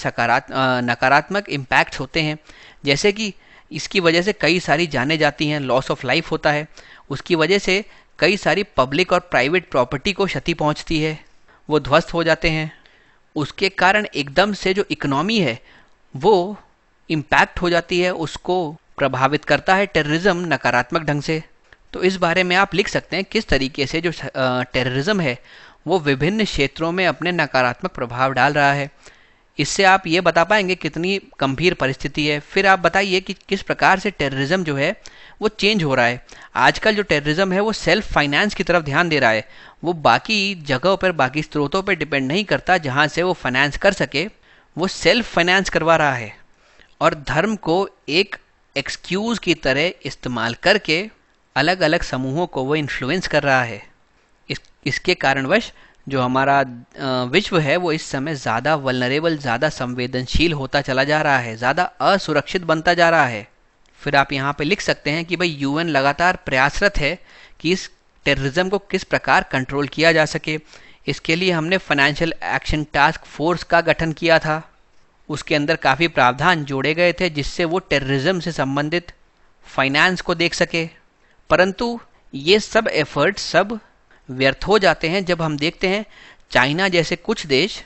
नकारात्मक इम्पैक्ट्स होते हैं। जैसे कि इसकी वजह से कई सारी जानें जाती हैं, लॉस ऑफ लाइफ होता है, उसकी वजह से कई सारी पब्लिक और प्राइवेट प्रॉपर्टी को क्षति पहुंचती है, वो ध्वस्त हो जाते हैं। उसके कारण एकदम से जो इकोनॉमी है वो इम्पैक्ट हो जाती है, उसको प्रभावित करता है टेररिज्म नकारात्मक ढंग से। तो इस बारे में आप लिख सकते हैं किस तरीके से जो टेररिज्म है वो विभिन्न क्षेत्रों में अपने नकारात्मक प्रभाव डाल रहा है। इससे आप ये बता पाएंगे कितनी गंभीर परिस्थिति है। फिर आप बताइए कि किस प्रकार से टेररिज्म जो है वो चेंज हो रहा है। आजकल जो टेररिज्म है वो सेल्फ फाइनेंस की तरफ ध्यान दे रहा है, वो बाकी जगहों पर, बाकी स्रोतों पर डिपेंड नहीं करता जहाँ से वो फाइनेंस कर सके, वो सेल्फ फाइनेंस करवा रहा है और धर्म को एक एक्सक्यूज़ की तरह इस्तेमाल करके अलग अलग समूहों को वो इन्फ्लुएंस कर रहा है। इसके कारणवश जो हमारा विश्व है वो इस समय ज़्यादा वल्नरेबल, ज़्यादा संवेदनशील होता चला जा रहा है, ज़्यादा असुरक्षित बनता जा रहा है। फिर आप यहाँ पे लिख सकते हैं कि भाई यूएन लगातार प्रयासरत है कि इस टेररिज्म को किस प्रकार कंट्रोल किया जा सके। इसके लिए हमने फाइनेंशियल एक्शन टास्क फोर्स का गठन किया था, उसके अंदर काफ़ी प्रावधान जोड़े गए थे जिससे वो टेररिज्म से संबंधित फाइनेंस को देख सके। परंतु ये सब एफर्ट सब व्यर्थ हो जाते हैं जब हम देखते हैं चाइना जैसे कुछ देश,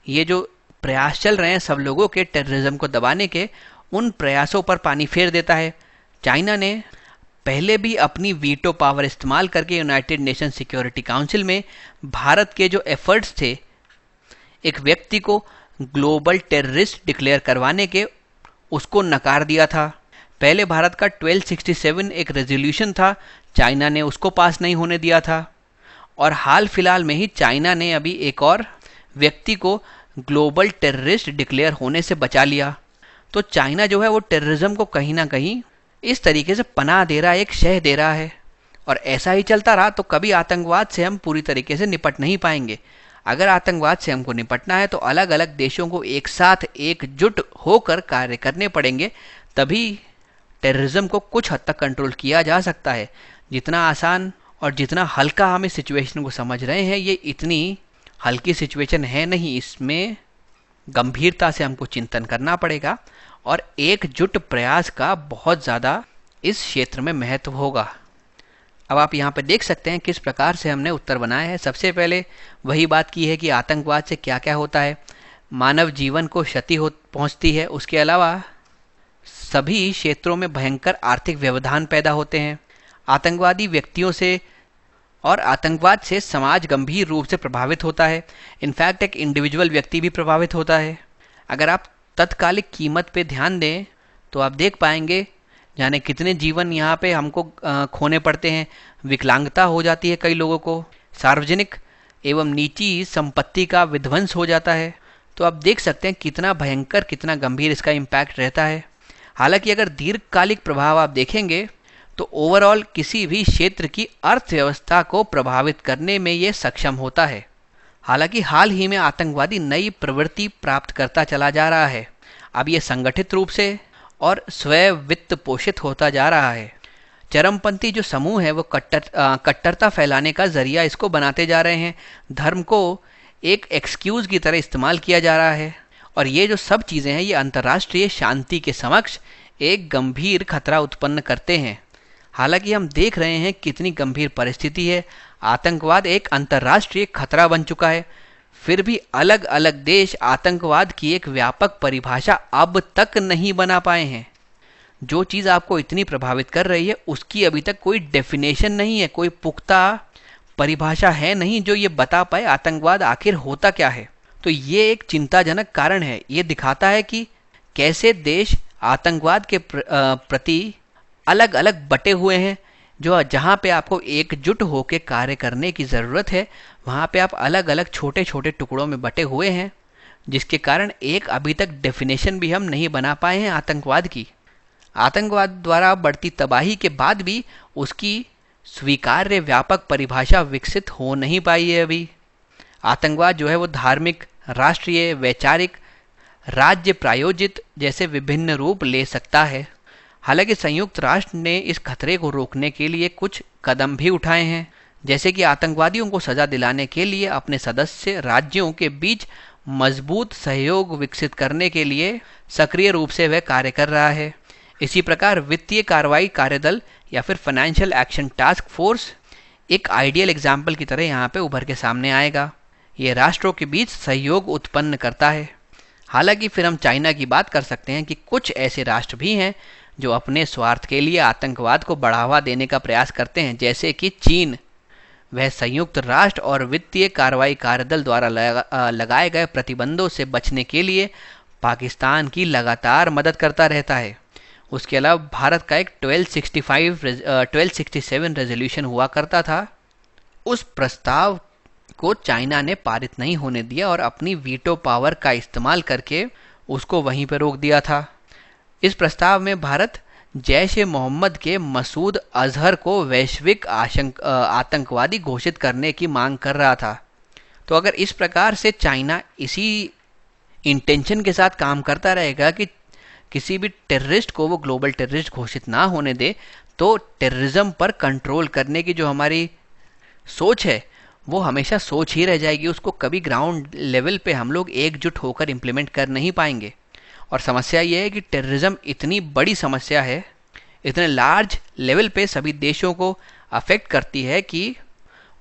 ये जो प्रयास चल रहे हैं सब लोगों के टेररिज्म को दबाने के, उन प्रयासों पर पानी फेर देता है। चाइना ने पहले भी अपनी वीटो पावर इस्तेमाल करके यूनाइटेड नेशन सिक्योरिटी काउंसिल में भारत के जो एफर्ट्स थे एक व्यक्ति को ग्लोबल टेररिस्ट डिक्लेयर करवाने के, उसको नकार दिया था। पहले भारत का 1267 एक रेजोल्यूशन था, चाइना ने उसको पास नहीं होने दिया था और हाल फिलहाल में ही चाइना ने अभी एक और व्यक्ति को ग्लोबल टेररिस्ट डिक्लेयर होने से बचा लिया। तो चाइना जो है वो टेररिज्म को कहीं ना कहीं इस तरीके से पनाह दे रहा है, एक शह दे रहा है, और ऐसा ही चलता रहा तो कभी आतंकवाद से हम पूरी तरीके से निपट नहीं पाएंगे। अगर आतंकवाद से हमको निपटना है तो अलग अलग देशों को एक साथ एकजुट होकर कार्य करने पड़ेंगे, तभी टेररिज्म को कुछ हद तक कंट्रोल किया जा सकता है। जितना आसान और जितना हल्का हम इस सिचुएशन को समझ रहे हैं, ये इतनी हल्की सिचुएशन है नहीं, इसमें गंभीरता से हमको चिंतन करना पड़ेगा और एकजुट प्रयास का बहुत ज़्यादा इस क्षेत्र में महत्व होगा। अब आप यहाँ पर देख सकते हैं किस प्रकार से हमने उत्तर बनाया है। सबसे पहले वही बात की है कि आतंकवाद से क्या क्या होता है, मानव जीवन को क्षति पहुँचती है, उसके अलावा सभी क्षेत्रों में भयंकर आर्थिक व्यवधान पैदा होते हैं, आतंकवादी व्यक्तियों से और आतंकवाद से समाज गंभीर रूप से प्रभावित होता है। इनफैक्ट एक इंडिविजुअल व्यक्ति भी प्रभावित होता है। अगर आप तत्कालिक कीमत पे ध्यान दें तो आप देख पाएंगे जाने कितने जीवन यहाँ पे हमको खोने पड़ते हैं। विकलांगता हो जाती है कई लोगों को, सार्वजनिक एवं निजी संपत्ति का विध्वंस हो जाता है। तो आप देख सकते हैं कितना भयंकर, कितना गंभीर इसका इम्पैक्ट रहता है। हालांकि अगर दीर्घकालिक प्रभाव आप देखेंगे तो ओवरऑल किसी भी क्षेत्र की अर्थव्यवस्था को प्रभावित करने में ये सक्षम होता है। हालांकि हाल ही में आतंकवादी नई प्रवृत्ति प्राप्त करता चला जा रहा है। अब ये संगठित रूप से और स्वयं वित्त पोषित होता जा रहा है। चरमपंथी जो समूह है वो कट्टरता फैलाने का जरिया इसको बनाते जा रहे हैं। धर्म को एक एक्सक्यूज की तरह इस्तेमाल किया जा रहा है और ये जो सब चीज़ें हैं ये अंतर्राष्ट्रीय शांति के समक्ष एक गंभीर खतरा उत्पन्न करते हैं। हालांकि हम देख रहे हैं कितनी गंभीर परिस्थिति है, आतंकवाद एक अंतर्राष्ट्रीय खतरा बन चुका है। फिर भी अलग अलग देश आतंकवाद की एक व्यापक परिभाषा अब तक नहीं बना पाए हैं। जो चीज़ आपको इतनी प्रभावित कर रही है उसकी अभी तक कोई डेफिनेशन नहीं है, कोई पुख्ता परिभाषा है नहीं जो ये बता पाए आतंकवाद आखिर होता क्या है। तो ये एक चिंताजनक कारण है। ये दिखाता है कि कैसे देश आतंकवाद के प्रति अलग अलग बटे हुए हैं। जो जहाँ पे आपको एकजुट होकर कार्य करने की ज़रूरत है वहाँ पे आप अलग अलग छोटे छोटे टुकड़ों में बटे हुए हैं, जिसके कारण एक अभी तक डेफिनेशन भी हम नहीं बना पाए हैं आतंकवाद की। आतंकवाद द्वारा बढ़ती तबाही के बाद भी उसकी स्वीकार्य व्यापक परिभाषा विकसित हो नहीं पाई है अभी। आतंकवाद जो है वो धार्मिक, राष्ट्रीय, वैचारिक, राज्य प्रायोजित जैसे विभिन्न रूप ले सकता है। हालांकि संयुक्त राष्ट्र ने इस खतरे को रोकने के लिए कुछ कदम भी उठाए हैं, जैसे कि आतंकवादियों को सजा दिलाने के लिए अपने सदस्य राज्यों के बीच मजबूत सहयोग विकसित करने के लिए सक्रिय रूप से वह कार्य कर रहा है। इसी प्रकार वित्तीय कार्रवाई कार्यदल या फिर फाइनेंशियल एक्शन टास्क फोर्स एक आइडियल एग्जाम्पल की तरह यहाँ पे उभर के सामने आएगा। ये राष्ट्रों के बीच सहयोग उत्पन्न करता है। हालांकि फिर हम चाइना की बात कर सकते हैं कि कुछ ऐसे राष्ट्र भी हैं जो अपने स्वार्थ के लिए आतंकवाद को बढ़ावा देने का प्रयास करते हैं, जैसे कि चीन। वह संयुक्त राष्ट्र और वित्तीय कार्रवाई कार्यदल द्वारा लगाए गए प्रतिबंधों से बचने के लिए पाकिस्तान की लगातार मदद करता रहता है। उसके अलावा भारत का एक 1267 रेजोल्यूशन हुआ करता था। उस प्रस्ताव को चाइना ने पारित नहीं होने दिया और अपनी वीटो पावर का इस्तेमाल करके उसको वहीं पर रोक दिया था। इस प्रस्ताव में भारत जैश ए मोहम्मद के मसूद अजहर को वैश्विक आतंकवादी घोषित करने की मांग कर रहा था। तो अगर इस प्रकार से चाइना इसी इंटेंशन के साथ काम करता रहेगा कि किसी भी टेररिस्ट को वो ग्लोबल टेररिस्ट घोषित ना होने दे, तो टेररिज्म पर कंट्रोल करने की जो हमारी सोच है वो हमेशा सोच ही रह जाएगी। उसको कभी ग्राउंड लेवल पे हम लोग एकजुट होकर इम्प्लीमेंट कर नहीं पाएंगे। और समस्या ये है कि टेररिज्म इतनी बड़ी समस्या है, इतने लार्ज लेवल पे सभी देशों को अफेक्ट करती है कि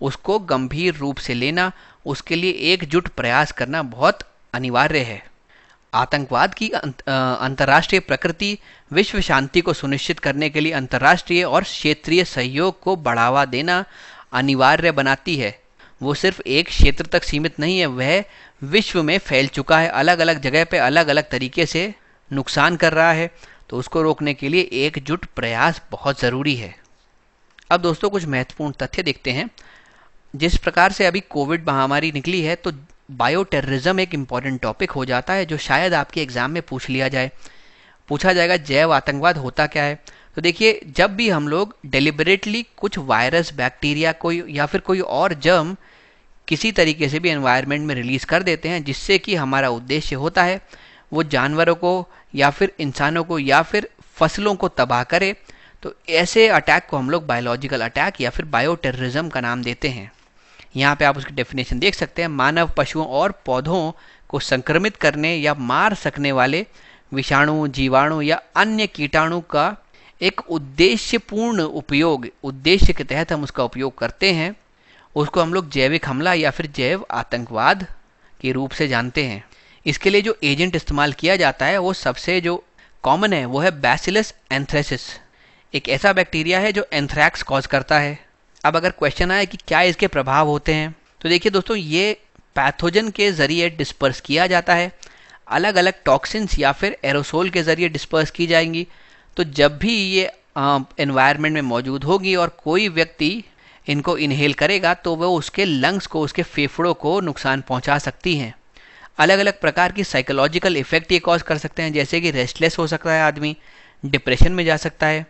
उसको गंभीर रूप से लेना, उसके लिए एकजुट प्रयास करना बहुत अनिवार्य है। आतंकवाद की अंतर्राष्ट्रीय प्रकृति विश्व शांति को सुनिश्चित करने के लिए अंतर्राष्ट्रीय और क्षेत्रीय सहयोग को बढ़ावा देना अनिवार्य बनाती है। वो सिर्फ एक क्षेत्र तक सीमित नहीं है, वह विश्व में फैल चुका है, अलग अलग जगह पे अलग अलग तरीके से नुकसान कर रहा है। तो उसको रोकने के लिए एकजुट प्रयास बहुत ज़रूरी है। अब दोस्तों कुछ महत्वपूर्ण तथ्य देखते हैं। जिस प्रकार से अभी कोविड महामारी निकली है तो बायो टेररिज्म एक इम्पॉर्टेंट टॉपिक हो जाता है जो शायद आपके एग्ज़ाम में पूछा जाएगा जैव आतंकवाद होता क्या है। तो देखिए, जब भी हम लोग डेलिबरेटली कुछ वायरस, बैक्टीरिया कोई या फिर कोई और जर्म किसी तरीके से भी एनवायरनमेंट में रिलीज़ कर देते हैं, जिससे कि हमारा उद्देश्य होता है वो जानवरों को या फिर इंसानों को या फिर फसलों को तबाह करे, तो ऐसे अटैक को हम लोग बायोलॉजिकल अटैक या फिर बायो टेररिज्म का नाम देते हैं। यहाँ पे आप उसकी डेफिनेशन देख सकते हैं, मानव, पशुओं और पौधों को संक्रमित करने या मार सकने वाले विषाणु, जीवाणु या अन्य कीटाणु का एक उद्देश्यपूर्ण उपयोग, उद्देश्य के तहत हम उसका उपयोग करते हैं, उसको हम लोग जैविक हमला या फिर जैव आतंकवाद के रूप से जानते हैं। इसके लिए जो एजेंट इस्तेमाल किया जाता है वो सबसे जो कॉमन है वो है बैसिलस एंथ्रेसिस। एक ऐसा बैक्टीरिया है जो एंथ्रैक्स कॉज करता है। अब अगर क्वेश्चन आए कि क्या इसके प्रभाव होते हैं, तो देखिए दोस्तों, ये पैथोजन के ज़रिए डिस्पर्स किया जाता है। अलग अलग टॉक्सिन्स या फिर एरोसोल के ज़रिए डिस्पर्स की जाएंगी। तो जब भी ये एनवायरनमेंट में मौजूद होगी और कोई व्यक्ति इनको इनहेल करेगा तो वह उसके लंग्स को, उसके फेफड़ों को नुकसान पहुंचा सकती हैं। अलग अलग प्रकार की साइकोलॉजिकल इफेक्ट ये कॉज कर सकते हैं, जैसे कि रेस्टलेस हो सकता है आदमी, डिप्रेशन में जा सकता है,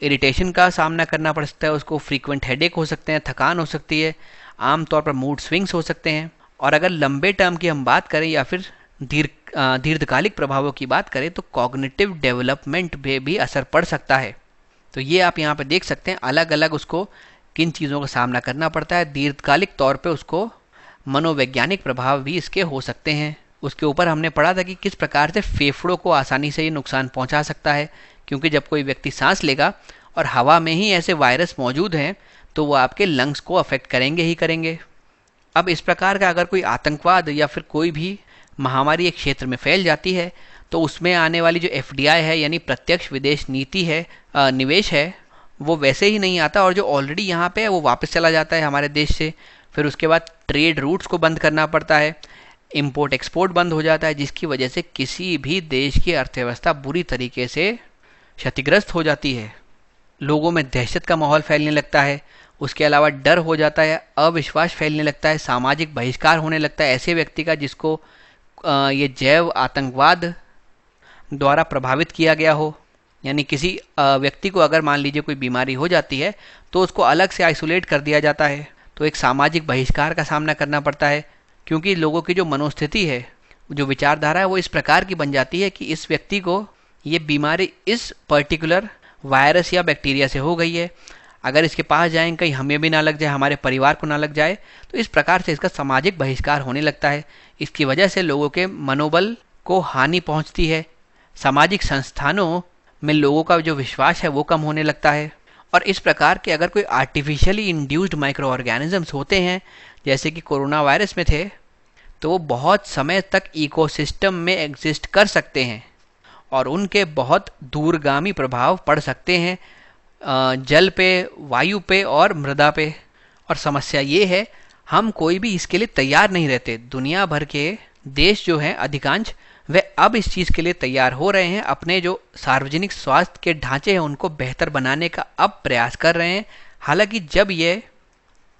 इरिटेशन का सामना करना पड़ सकता है उसको, फ्रीक्वेंट हेडेक हो सकते हैं, थकान हो सकती है, आमतौर पर मूड स्विंग्स हो सकते हैं। और अगर लंबे टर्म की हम बात करें या फिर दीर्घकालिक प्रभावों की बात करें तो कॉग्निटिव डेवलपमेंट पे भी असर पड़ सकता है। तो ये आप यहाँ पर देख सकते हैं, अलग अलग उसको किन चीज़ों का सामना करना पड़ता है। दीर्घकालिक तौर पे उसको मनोवैज्ञानिक प्रभाव भी इसके हो सकते हैं। उसके ऊपर हमने पढ़ा था कि किस प्रकार से फेफड़ों को आसानी से ये नुकसान पहुंचा सकता है, क्योंकि जब कोई व्यक्ति सांस लेगा और हवा में ही ऐसे वायरस मौजूद हैं तो वो आपके लंग्स को अफेक्ट करेंगे ही करेंगे। अब इस प्रकार का अगर कोई आतंकवाद या फिर कोई भी महामारी एक क्षेत्र में फैल जाती है तो उसमें आने वाली जो FDI है यानी प्रत्यक्ष विदेश नीति है, निवेश है, वो वैसे ही नहीं आता और जो ऑलरेडी यहाँ पे है वो वापस चला जाता है हमारे देश से। फिर उसके बाद ट्रेड रूट्स को बंद करना पड़ता है, इंपोर्ट एक्सपोर्ट बंद हो जाता है, जिसकी वजह से किसी भी देश की अर्थव्यवस्था बुरी तरीके से क्षतिग्रस्त हो जाती है। लोगों में दहशत का माहौल फैलने लगता है, उसके अलावा डर हो जाता है, अविश्वास फैलने लगता है, सामाजिक बहिष्कार होने लगता है ऐसे व्यक्ति का जिसको ये जैव आतंकवाद द्वारा प्रभावित किया गया हो। यानी किसी व्यक्ति को अगर मान लीजिए कोई बीमारी हो जाती है तो उसको अलग से आइसोलेट कर दिया जाता है, तो एक सामाजिक बहिष्कार का सामना करना पड़ता है, क्योंकि लोगों की जो मनोस्थिति है, जो विचारधारा है, वो इस प्रकार की बन जाती है कि इस व्यक्ति को ये बीमारी इस पर्टिकुलर वायरस या बैक्टीरिया से हो गई है, अगर इसके पास जाएं कहीं हमें भी ना लग जाए, हमारे परिवार को ना लग जाए, तो इस प्रकार से इसका सामाजिक बहिष्कार होने लगता है। इसकी वजह से लोगों के मनोबल को हानि पहुंचती है, सामाजिक संस्थानों में लोगों का जो विश्वास है वो कम होने लगता है। और इस प्रकार के अगर कोई आर्टिफिशियली इंड्यूस्ड माइक्रो ऑर्गेनिजम्स होते हैं, जैसे कि कोरोना वायरस में थे, तो वो बहुत समय तक इकोसिस्टम में एग्जिस्ट कर सकते हैं और उनके बहुत दूरगामी प्रभाव पड़ सकते हैं जल पे, वायु पे और मृदा पे। और समस्या ये है, हम कोई भी इसके लिए तैयार नहीं रहते। दुनिया भर के देश जो हैं अधिकांश, वे अब इस चीज़ के लिए तैयार हो रहे हैं, अपने जो सार्वजनिक स्वास्थ्य के ढांचे हैं उनको बेहतर बनाने का अब प्रयास कर रहे हैं। हालांकि जब ये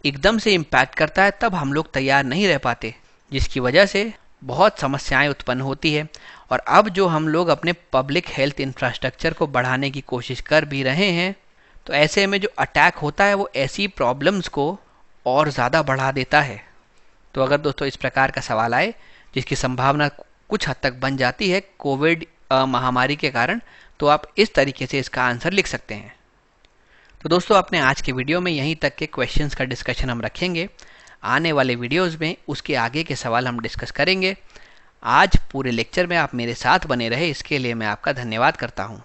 एकदम से इम्पैक्ट करता है तब हम लोग तैयार नहीं रह पाते, जिसकी वजह से बहुत समस्याएं उत्पन्न होती है। और अब जो हम लोग अपने पब्लिक हेल्थ इंफ्रास्ट्रक्चर को बढ़ाने की कोशिश कर भी रहे हैं, तो ऐसे में जो अटैक होता है वो ऐसी प्रॉब्लम्स को और ज़्यादा बढ़ा देता है। तो अगर दोस्तों इस प्रकार का सवाल आए जिसकी संभावना कुछ हद तक बन जाती है कोविड महामारी के कारण, तो आप इस तरीके से इसका आंसर लिख सकते हैं। तो दोस्तों अपने आज के वीडियो में यहीं तक के क्वेश्चंस का डिस्कशन हम रखेंगे। आने वाले वीडियोस में उसके आगे के सवाल हम डिस्कस करेंगे। आज पूरे लेक्चर में आप मेरे साथ बने रहे, इसके लिए मैं आपका धन्यवाद करता हूँ।